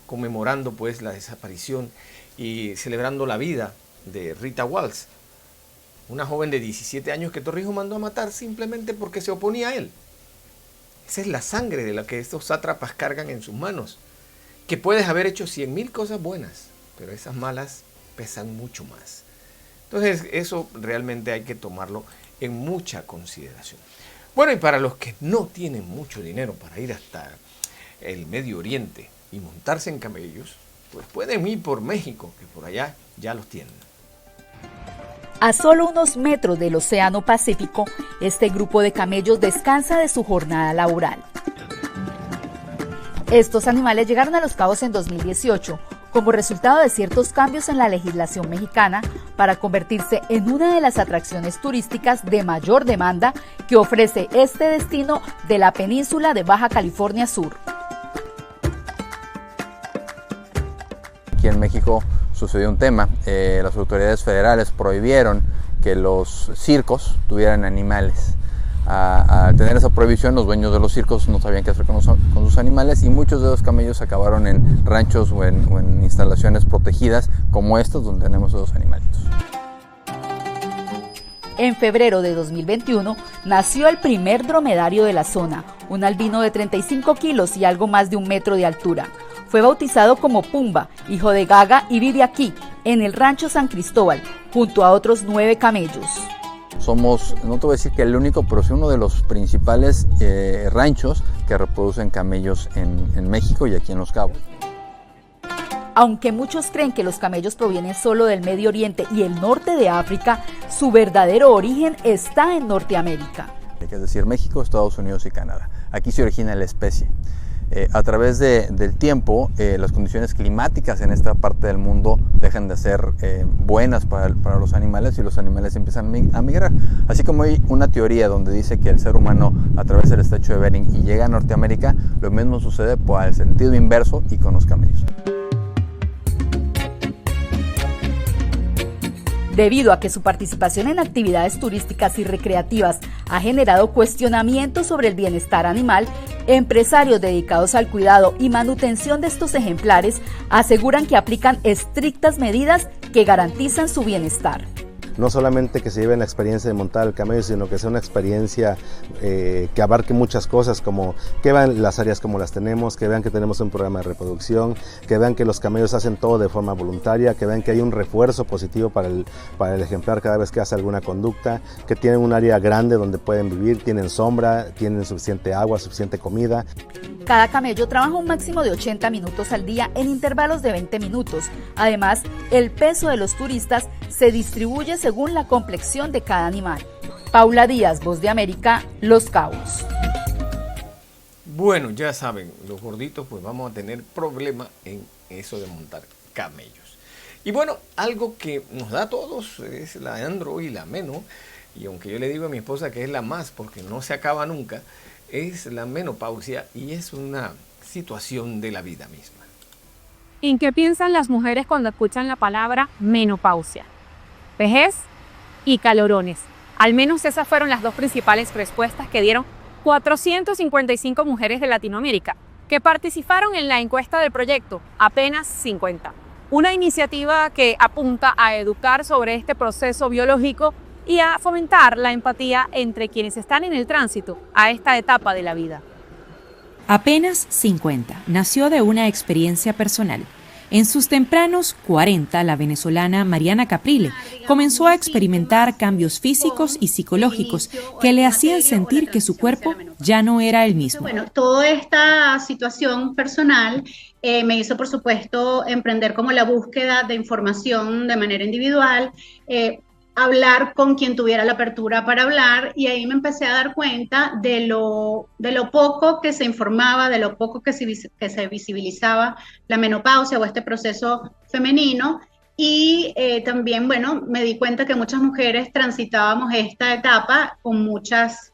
conmemorando pues la desaparición y celebrando la vida de Rita Walsh, una joven de 17 años que Torrijos mandó a matar simplemente porque se oponía a él. Esa es la sangre de la que estos sátrapas cargan en sus manos, que puedes haber hecho 100.000 cosas buenas, pero esas malas pesan mucho más. Entonces eso realmente hay que tomarlo en mucha consideración. Bueno, y para los que no tienen mucho dinero para ir hasta el Medio Oriente y montarse en camellos, pues pueden ir por México, que por allá ya los tienen. A solo unos metros del Océano Pacífico, este grupo de camellos descansa de su jornada laboral. Estos animales llegaron a Los Cabos en 2018, como resultado de ciertos cambios en la legislación mexicana para convertirse en una de las atracciones turísticas de mayor demanda que ofrece este destino de la península de Baja California Sur. Aquí en México sucedió un tema, las autoridades federales prohibieron que los circos tuvieran animales. Al tener esa prohibición, los dueños de los circos no sabían qué hacer con sus animales y muchos de los camellos acabaron en ranchos o en instalaciones protegidas como estas, donde tenemos esos animalitos. En febrero de 2021 nació el primer dromedario de la zona, un albino de 35 kilos y algo más de 1 metro de altura. Fue bautizado como Pumba, hijo de Gaga, y vive aquí, en el rancho San Cristóbal, junto a otros 9 camellos. Somos, no te voy a decir que el único, pero sí uno de los principales ranchos que reproducen camellos en México y aquí en Los Cabos. Aunque muchos creen que los camellos provienen solo del Medio Oriente y el norte de África, su verdadero origen está en Norteamérica. Es decir, México, Estados Unidos y Canadá. Aquí se origina la especie. a través del tiempo, las condiciones climáticas en esta parte del mundo dejan de ser buenas para los animales y los animales empiezan a migrar. Así como hay una teoría donde dice que el ser humano atraviesa el estrecho de Bering y llega a Norteamérica, lo mismo sucede por el sentido inverso y con los camellos. Debido a que su participación en actividades turísticas y recreativas ha generado cuestionamientos sobre el bienestar animal, empresarios dedicados al cuidado y manutención de estos ejemplares aseguran que aplican estrictas medidas que garantizan su bienestar. No solamente que se lleven la experiencia de montar el camello, sino que sea una experiencia que abarque muchas cosas, como que vean las áreas como las tenemos, que vean que tenemos un programa de reproducción, que vean que los camellos hacen todo de forma voluntaria, que vean que hay un refuerzo positivo para el ejemplar cada vez que hace alguna conducta, que tienen un área grande donde pueden vivir, tienen sombra, tienen suficiente agua, suficiente comida. Cada camello trabaja un máximo de 80 minutos al día en intervalos de 20 minutos. Además, el peso de los turistas se distribuye según la complexión de cada animal. Paula Díaz, Voz de América, Los Cabos. Bueno, ya saben, los gorditos pues vamos a tener problema en eso de montar camellos. Y bueno, algo que nos da a todos es la andro y la meno, y aunque yo le digo a mi esposa que es la más porque no se acaba nunca, es la menopausia y es una situación de la vida misma. ¿En qué piensan las mujeres cuando escuchan la palabra menopausia? Vejez y calorones. Al menos esas fueron las dos principales respuestas que dieron 455 mujeres de Latinoamérica que participaron en la encuesta del proyecto Apenas 50. Una iniciativa que apunta a educar sobre este proceso biológico y a fomentar la empatía entre quienes están en el tránsito a esta etapa de la vida. Apenas 50 nació de una experiencia personal. En sus tempranos 40, la venezolana Mariana Caprile comenzó a experimentar cambios físicos y psicológicos que le hacían sentir que su cuerpo ya no era el mismo. Bueno, toda esta situación personal me hizo, por supuesto, emprender como la búsqueda de información de manera individual, hablar con quien tuviera la apertura para hablar, y ahí me empecé a dar cuenta de lo poco que se informaba, de lo poco que se visibilizaba la menopausia o este proceso femenino, y también, bueno, me di cuenta que muchas mujeres transitábamos esta etapa con muchas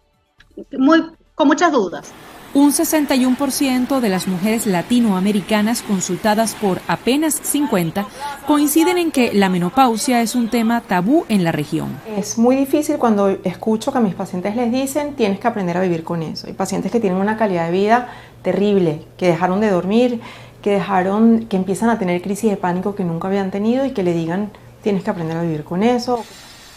dudas. Un 61% de las mujeres latinoamericanas consultadas por Apenas 50 coinciden en que la menopausia es un tema tabú en la región. Es muy difícil cuando escucho que a mis pacientes les dicen tienes que aprender a vivir con eso. Hay pacientes que tienen una calidad de vida terrible, que dejaron de dormir, que empiezan a tener crisis de pánico que nunca habían tenido y que le digan tienes que aprender a vivir con eso.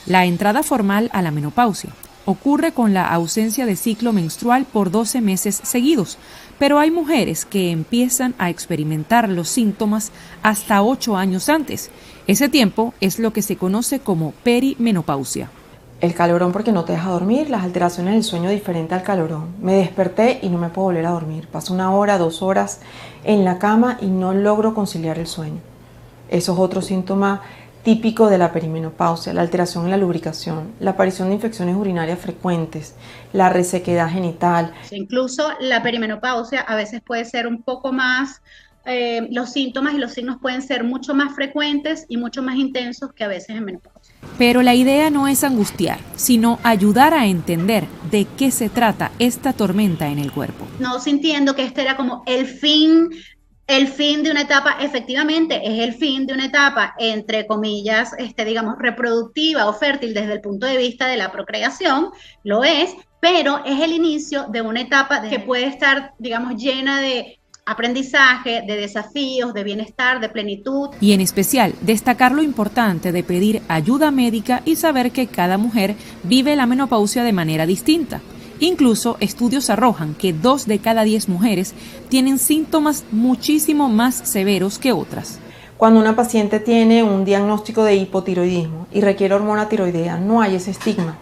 La entrada formal a la menopausia ocurre con la ausencia de ciclo menstrual por 12 meses seguidos, pero hay mujeres que empiezan a experimentar los síntomas hasta 8 años antes. Ese tiempo es lo que se conoce como perimenopausia. El calorón porque no te deja dormir, las alteraciones del sueño diferente al calorón. Me desperté y no me puedo volver a dormir. Paso 1 hora, 2 horas en la cama y no logro conciliar el sueño. Eso es otro síntoma típico de la perimenopausia, la alteración en la lubricación, la aparición de infecciones urinarias frecuentes, la resequedad genital. Incluso la perimenopausia a veces puede ser un poco más, los síntomas y los signos pueden ser mucho más frecuentes y mucho más intensos que a veces en menopausia. Pero la idea no es angustiar, sino ayudar a entender de qué se trata esta tormenta en el cuerpo. No sintiendo que este era como el fin de una etapa. Efectivamente es el fin de una etapa, entre comillas, digamos, reproductiva o fértil desde el punto de vista de la procreación, lo es, pero es el inicio de una etapa que puede estar, digamos, llena de aprendizaje, de desafíos, de bienestar, de plenitud. Y en especial, destacar lo importante de pedir ayuda médica y saber que cada mujer vive la menopausia de manera distinta. Incluso estudios arrojan que 2 de cada 10 mujeres tienen síntomas muchísimo más severos que otras. Cuando una paciente tiene un diagnóstico de hipotiroidismo y requiere hormona tiroidea, no hay ese estigma,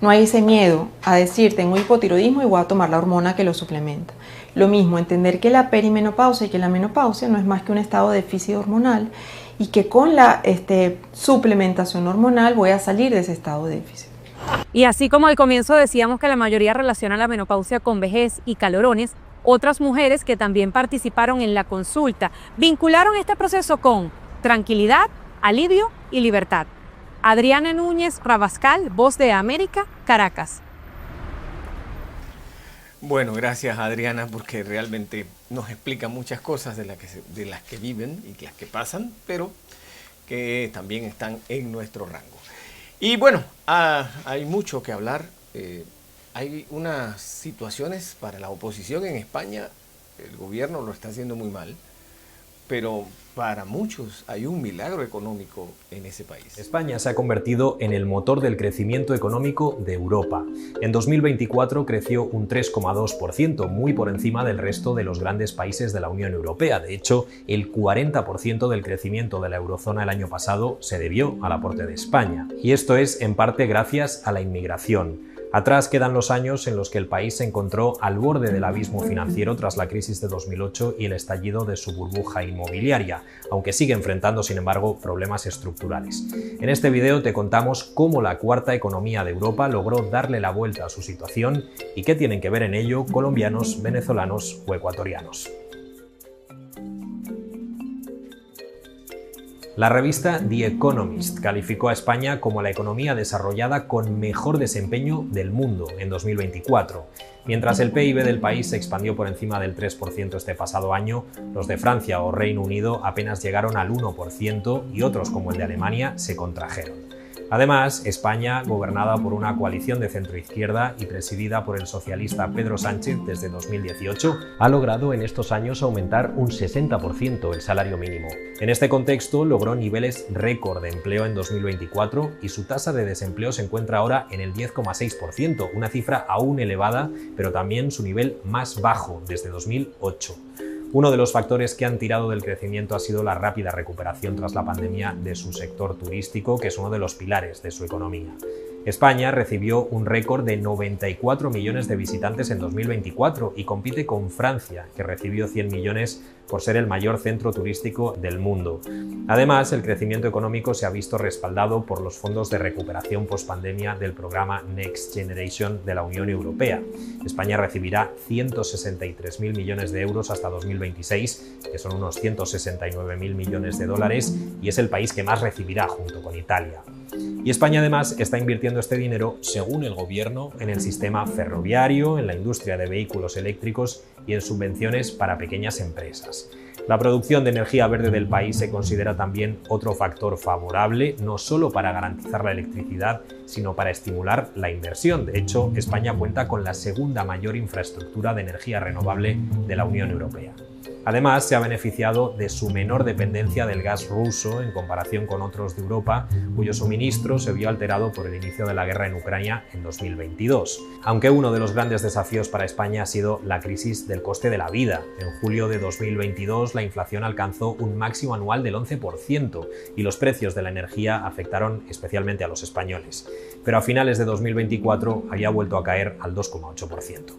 no hay ese miedo a decir tengo hipotiroidismo y voy a tomar la hormona que lo suplementa. Lo mismo, entender que la perimenopausia y que la menopausia no es más que un estado de déficit hormonal y que con la suplementación hormonal voy a salir de ese estado de déficit. Y así como al comienzo decíamos que la mayoría relaciona la menopausia con vejez y calorones, Otras mujeres que también participaron en la consulta vincularon este proceso con tranquilidad, alivio y libertad. Adriana Núñez Rabascal, Voz de América, Caracas. Bueno, gracias Adriana, porque realmente nos explica muchas cosas de las que viven y las que pasan, pero que también están en nuestro rango. Y bueno, hay mucho que hablar. Hay unas situaciones para la oposición en España, el gobierno lo está haciendo muy mal, pero para muchos hay un milagro económico en ese país. España se ha convertido en el motor del crecimiento económico de Europa. En 2024 creció un 3,2%, muy por encima del resto de los grandes países de la Unión Europea. De hecho, el 40% del crecimiento de la eurozona el año pasado se debió al aporte de España. Y esto es en parte gracias a la inmigración. Atrás quedan los años en los que el país se encontró al borde del abismo financiero tras la crisis de 2008 y el estallido de su burbuja inmobiliaria, aunque sigue enfrentando, sin embargo, problemas estructurales. En este video te contamos cómo la cuarta economía de Europa logró darle la vuelta a su situación y qué tienen que ver en ello colombianos, venezolanos o ecuatorianos. La revista The Economist calificó a España como la economía desarrollada con mejor desempeño del mundo en 2024. Mientras el PIB del país se expandió por encima del 3% este pasado año, los de Francia o Reino Unido apenas llegaron al 1% y otros, como el de Alemania, se contrajeron. Además, España, gobernada por una coalición de centroizquierda y presidida por el socialista Pedro Sánchez desde 2018, ha logrado en estos años aumentar un 60% el salario mínimo. En este contexto, logró niveles récord de empleo en 2024 y su tasa de desempleo se encuentra ahora en el 10,6%, una cifra aún elevada, pero también su nivel más bajo desde 2008. Uno de los factores que han tirado del crecimiento ha sido la rápida recuperación tras la pandemia de su sector turístico, que es uno de los pilares de su economía. España recibió un récord de 94 millones de visitantes en 2024 y compite con Francia, que recibió 100 millones por ser el mayor centro turístico del mundo. Además, el crecimiento económico se ha visto respaldado por los fondos de recuperación pospandemia del programa Next Generation de la Unión Europea. España recibirá 163.000 millones de euros hasta 2026, que son unos 169.000 millones de dólares, y es el país que más recibirá junto con Italia. Y España además está invirtiendo este dinero, según el gobierno, en el sistema ferroviario, en la industria de vehículos eléctricos y en subvenciones para pequeñas empresas. La producción de energía verde del país se considera también otro factor favorable, no solo para garantizar la electricidad, sino para estimular la inversión. De hecho, España cuenta con la segunda mayor infraestructura de energía renovable de la Unión Europea. Además, se ha beneficiado de su menor dependencia del gas ruso en comparación con otros de Europa, cuyo suministro se vio alterado por el inicio de la guerra en Ucrania en 2022. Aunque uno de los grandes desafíos para España ha sido la crisis del coste de la vida. En julio de 2022, la inflación alcanzó un máximo anual del 11% y los precios de la energía afectaron especialmente a los españoles. Pero a finales de 2024 había vuelto a caer al 2,8%.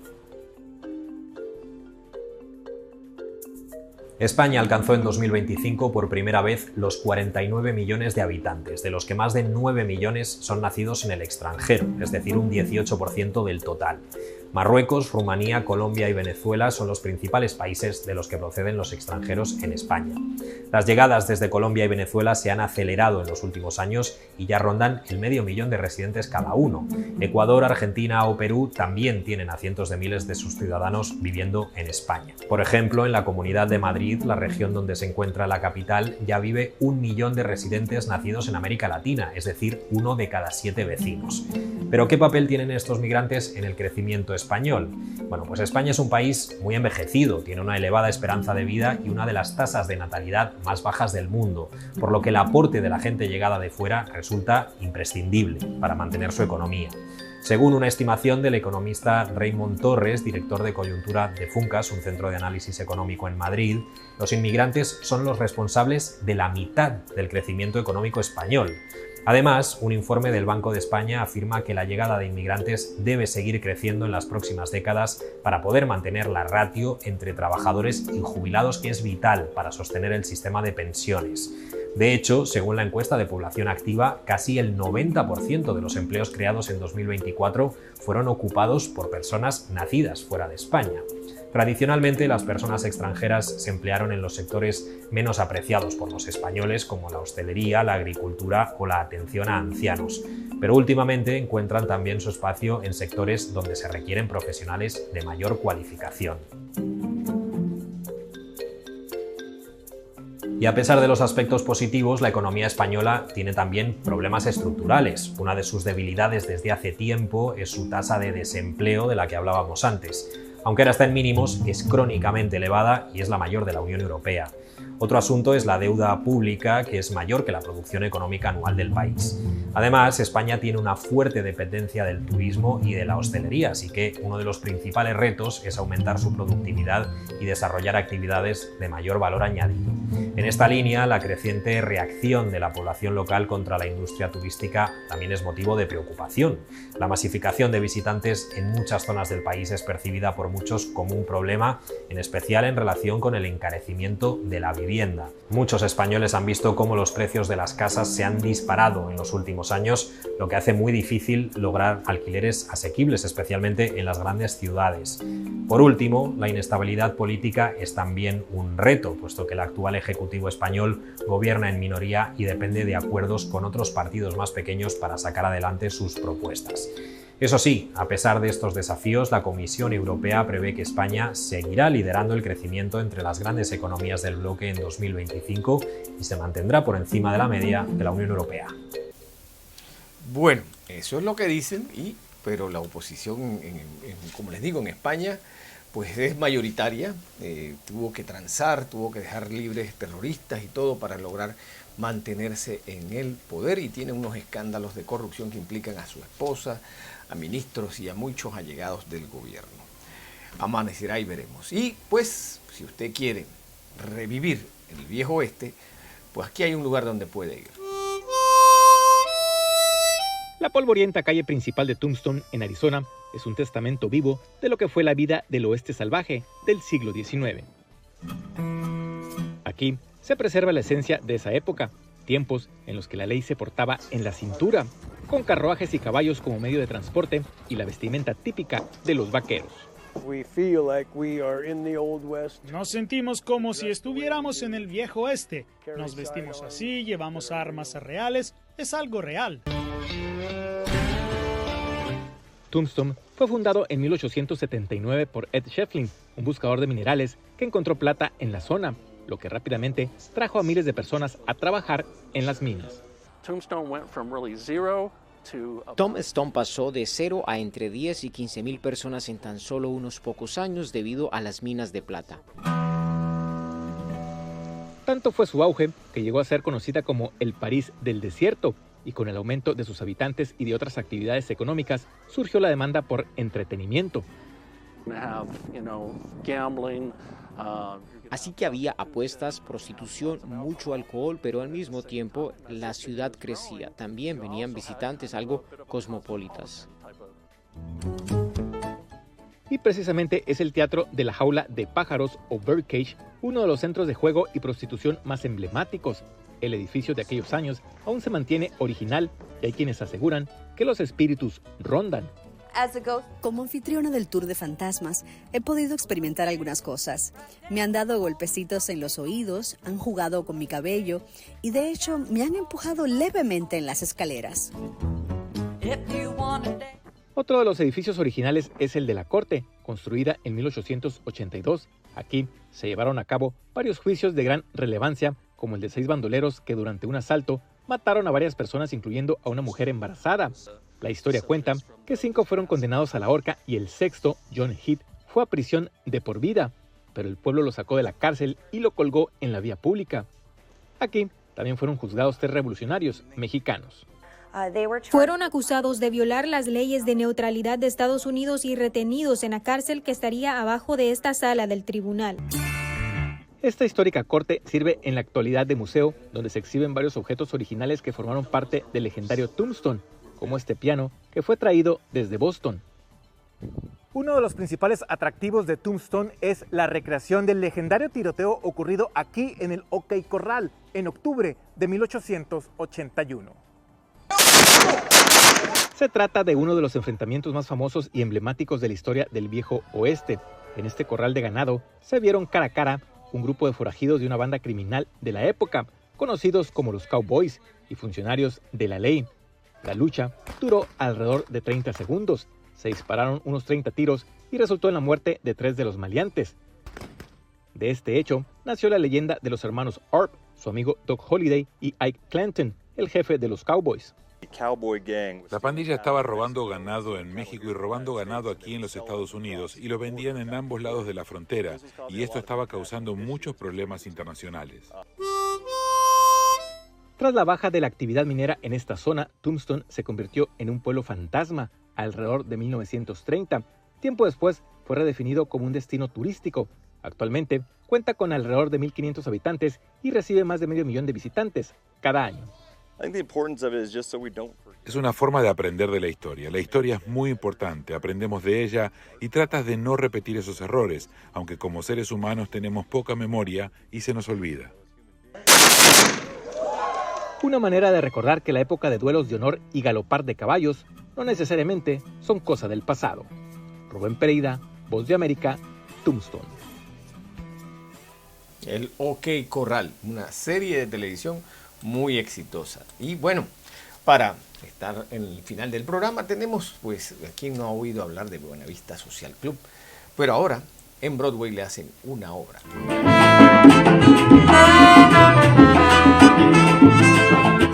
España alcanzó en 2025 por primera vez los 49 millones de habitantes, de los que más de 9 millones son nacidos en el extranjero, es decir, un 18% del total. Marruecos, Rumanía, Colombia y Venezuela son los principales países de los que proceden los extranjeros en España. Las llegadas desde Colombia y Venezuela se han acelerado en los últimos años y ya rondan el 500.000 de residentes cada uno. Ecuador, Argentina o Perú también tienen a cientos de miles de sus ciudadanos viviendo en España. Por ejemplo, en la Comunidad de Madrid, la región donde se encuentra la capital, ya vive 1 millón de residentes nacidos en América Latina, es decir, 1 de cada 7 vecinos. ¿Pero qué papel tienen estos migrantes en el crecimiento español? Bueno, pues España es un país muy envejecido, tiene una elevada esperanza de vida y una de las tasas de natalidad más bajas del mundo, por lo que el aporte de la gente llegada de fuera resulta imprescindible para mantener su economía. Según una estimación del economista Raymond Torres, director de coyuntura de Funcas, un centro de análisis económico en Madrid, los inmigrantes son los responsables de la mitad del crecimiento económico español. Además, un informe del Banco de España afirma que la llegada de inmigrantes debe seguir creciendo en las próximas décadas para poder mantener la ratio entre trabajadores y jubilados, que es vital para sostener el sistema de pensiones. De hecho, según la encuesta de población activa, casi el 90% de los empleos creados en 2024 fueron ocupados por personas nacidas fuera de España. Tradicionalmente, las personas extranjeras se emplearon en los sectores menos apreciados por los españoles, como la hostelería, la agricultura o la atención a ancianos, pero últimamente encuentran también su espacio en sectores donde se requieren profesionales de mayor cualificación. Y a pesar de los aspectos positivos, la economía española tiene también problemas estructurales. Una de sus debilidades desde hace tiempo es su tasa de desempleo de la que hablábamos antes. Aunque ahora está en mínimos, es crónicamente elevada y es la mayor de la Unión Europea. Otro asunto es la deuda pública, que es mayor que la producción económica anual del país. Además, España tiene una fuerte dependencia del turismo y de la hostelería, así que uno de los principales retos es aumentar su productividad y desarrollar actividades de mayor valor añadido. En esta línea, la creciente reacción de la población local contra la industria turística también es motivo de preocupación. La masificación de visitantes en muchas zonas del país es percibida por muchos como un problema, en especial en relación con el encarecimiento de la vivienda. Muchos españoles han visto cómo los precios de las casas se han disparado en los últimos años, lo que hace muy difícil lograr alquileres asequibles, especialmente en las grandes ciudades. Por último, la inestabilidad política es también un reto, puesto que el actual Ejecutivo español gobierna en minoría y depende de acuerdos con otros partidos más pequeños para sacar adelante sus propuestas. Eso sí, a pesar de estos desafíos, la Comisión Europea prevé que España seguirá liderando el crecimiento entre las grandes economías del bloque en 2025 y se mantendrá por encima de la media de la Unión Europea. Bueno, eso es lo que dicen, pero la oposición, como les digo, en España, pues es mayoritaria, tuvo que transar, tuvo que dejar libres terroristas y todo para lograr mantenerse en el poder, y tiene unos escándalos de corrupción que implican a su esposa, a ministros y a muchos allegados del gobierno. Amanecerá y veremos. Y pues, si usted quiere revivir el viejo oeste, pues aquí hay un lugar donde puede ir. La polvorienta calle principal de Tombstone, en Arizona, es un testamento vivo de lo que fue la vida del oeste salvaje del siglo XIX. Aquí se preserva la esencia de esa época, tiempos en los que la ley se portaba en la cintura, con carruajes y caballos como medio de transporte y la vestimenta típica de los vaqueros. Nos sentimos como si estuviéramos en el viejo oeste. Nos vestimos así, llevamos armas reales, es algo real. Tombstone fue fundado en 1879 por Ed Shefflin, un buscador de minerales que encontró plata en la zona, lo que rápidamente trajo a miles de personas a trabajar en las minas. Tombstone pasó de 0 a entre 10 y 15 mil personas en tan solo unos pocos años debido a las minas de plata. Tanto fue su auge que llegó a ser conocida como el París del desierto, y con el aumento de sus habitantes y de otras actividades económicas surgió la demanda por entretenimiento. Así que había apuestas, prostitución, mucho alcohol, pero al mismo tiempo la ciudad crecía. También venían visitantes algo cosmopolitas. Y precisamente es el teatro de la jaula de pájaros o Birdcage, uno de los centros de juego y prostitución más emblemáticos. El edificio de aquellos años aún se mantiene original y hay quienes aseguran que los espíritus rondan. Como anfitriona del Tour de Fantasmas, he podido experimentar algunas cosas. Me han dado golpecitos en los oídos, han jugado con mi cabello y de hecho me han empujado levemente en las escaleras. Otro de los edificios originales es el de la Corte, construida en 1882. Aquí se llevaron a cabo varios juicios de gran relevancia, como el de 6 bandoleros que durante un asalto mataron a varias personas, incluyendo a una mujer embarazada. La historia cuenta que 5 fueron condenados a la horca y el sexto, John Heath, fue a prisión de por vida, pero el pueblo lo sacó de la cárcel y lo colgó en la vía pública. Aquí también fueron juzgados 3 revolucionarios mexicanos. Fueron acusados de violar las leyes de neutralidad de Estados Unidos y retenidos en la cárcel que estaría abajo de esta sala del tribunal. Esta histórica corte sirve en la actualidad de museo, donde se exhiben varios objetos originales que formaron parte del legendario Tombstone, como este piano que fue traído desde Boston. Uno de los principales atractivos de Tombstone es la recreación del legendario tiroteo ocurrido aquí en el OK Corral en octubre de 1881. Se trata de uno de los enfrentamientos más famosos y emblemáticos de la historia del viejo oeste. En este corral de ganado se vieron cara a cara un grupo de forajidos de una banda criminal de la época, conocidos como los Cowboys y funcionarios de la ley. La lucha duró alrededor de 30 segundos, se dispararon unos 30 tiros y resultó en la muerte de 3 de los maleantes. De este hecho nació la leyenda de los hermanos Arp, su amigo Doc Holliday y Ike Clanton, el jefe de los Cowboys. La pandilla estaba robando ganado en México y robando ganado aquí en los Estados Unidos y lo vendían en ambos lados de la frontera, y esto estaba causando muchos problemas internacionales. Tras la baja de la actividad minera en esta zona, Tombstone se convirtió en un pueblo fantasma alrededor de 1930. Tiempo después fue redefinido como un destino turístico. Actualmente cuenta con alrededor de 1.500 habitantes y recibe más de 500.000 de visitantes cada año. Es una forma de aprender de la historia. La historia es muy importante, aprendemos de ella y tratas de no repetir esos errores, aunque como seres humanos tenemos poca memoria y se nos olvida. Una manera de recordar que la época de duelos de honor y galopar de caballos no necesariamente son cosa del pasado. Rubén Pereira, Voz de América, Tombstone. El OK Corral, una serie de televisión muy exitosa. Y bueno, para estar en el final del programa tenemos, pues, ¿quién no ha oído hablar de Buenavista Social Club? Pero ahora en Broadway le hacen una obra.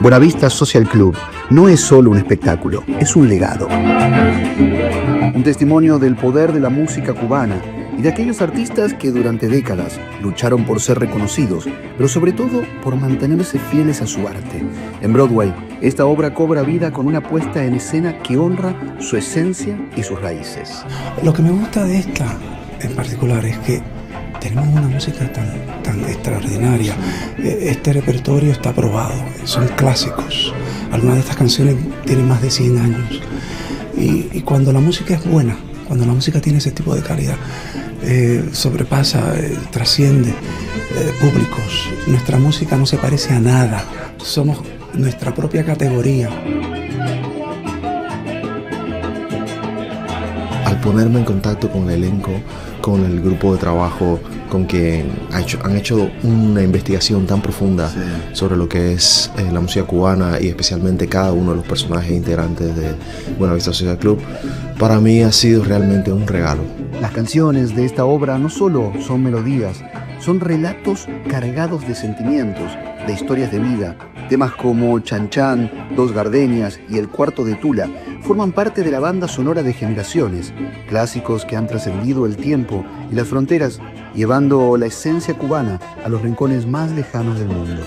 Buenavista Social Club no es solo un espectáculo, es un legado. Un testimonio del poder de la música cubana y de aquellos artistas que durante décadas lucharon por ser reconocidos, pero sobre todo por mantenerse fieles a su arte. En Broadway, esta obra cobra vida con una puesta en escena que honra su esencia y sus raíces. Lo que me gusta de esta en particular es que tenemos una música tan extraordinaria. Este repertorio está probado, son clásicos. Algunas de estas canciones tienen más de 100 años. Y cuando la música es buena, cuando la música tiene ese tipo de calidad, sobrepasa, trasciende públicos. Nuestra música no se parece a nada. Somos nuestra propia categoría. Al ponerme en contacto con el elenco, con el grupo de trabajo, con quien han hecho una investigación tan profunda sobre lo que es la música cubana y especialmente cada uno de los personajes integrantes de Buenavista Social Club, para mí ha sido realmente un regalo. Las canciones de esta obra no solo son melodías, son relatos cargados de sentimientos, de historias de vida. Temas como Chan Chan, Dos Gardenias y El Cuarto de Tula forman parte de la banda sonora de generaciones, clásicos que han trascendido el tiempo y las fronteras, llevando la esencia cubana a los rincones más lejanos del mundo.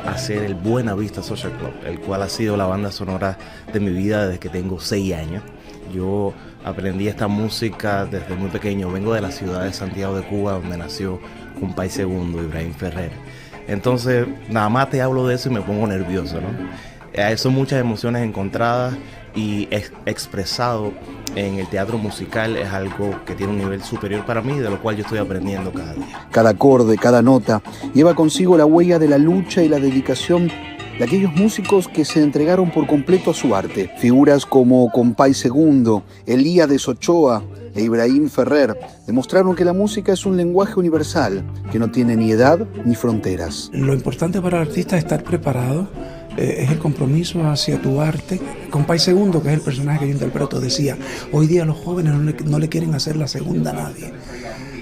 Hacer el Buenavista Social Club, el cual ha sido la banda sonora de mi vida desde que tengo 6 años. Yo aprendí esta música desde muy pequeño. Vengo de la ciudad de Santiago de Cuba, donde nació Compay Segundo, Ibrahim Ferrer. Entonces, nada más te hablo de eso y me pongo nervioso, ¿no? Son muchas emociones encontradas y expresado en el teatro musical es algo que tiene un nivel superior para mí, de lo cual yo estoy aprendiendo cada día. Cada acorde, cada nota, lleva consigo la huella de la lucha y la dedicación de aquellos músicos que se entregaron por completo a su arte. Figuras como Compay Segundo, Elías Ochoa e Ibrahim Ferrer demostraron que la música es un lenguaje universal, que no tiene ni edad ni fronteras. Lo importante para el artista es estar preparado, es el compromiso hacia tu arte. Compay Segundo, que es el personaje que yo interpreto, decía, hoy día los jóvenes no le quieren hacer la segunda a nadie.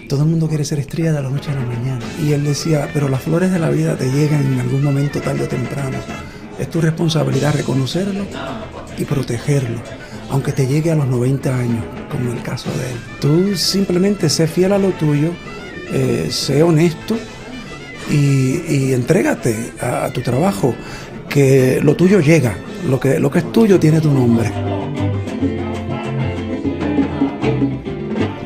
Todo el mundo quiere ser estrella de la noche a la mañana. Y él decía, pero las flores de la vida te llegan en algún momento, tarde o temprano. Es tu responsabilidad reconocerlo y protegerlo, aunque te llegue a los 90 años, como en el caso de él. Tú simplemente sé fiel a lo tuyo, sé honesto y entrégate a tu trabajo, que lo tuyo llega, lo que es tuyo tiene tu nombre.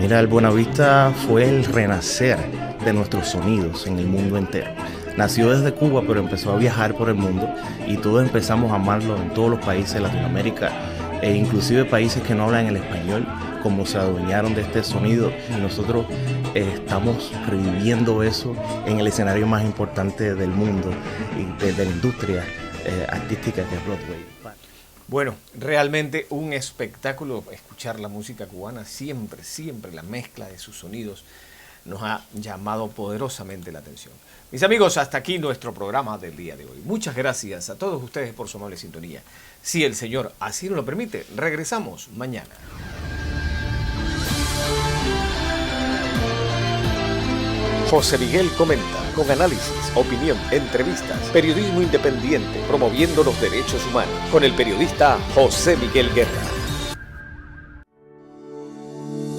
Mira, el Buenavista fue el renacer de nuestros sonidos en el mundo entero. Nació desde Cuba, pero empezó a viajar por el mundo y todos empezamos a amarlo en todos los países de Latinoamérica e inclusive países que no hablan el español, como se adueñaron de este sonido, y nosotros estamos reviviendo eso en el escenario más importante del mundo y de la industria artística, que es Broadway. Bueno, realmente un espectáculo escuchar la música cubana, siempre la mezcla de sus sonidos nos ha llamado poderosamente la atención. Mis amigos, hasta aquí nuestro programa del día de hoy. Muchas gracias a todos ustedes por su amable sintonía. Si el Señor así nos lo permite, regresamos mañana. José Miguel comenta, con análisis, opinión, entrevistas, periodismo independiente, promoviendo los derechos humanos, con el periodista José Miguel Guerra.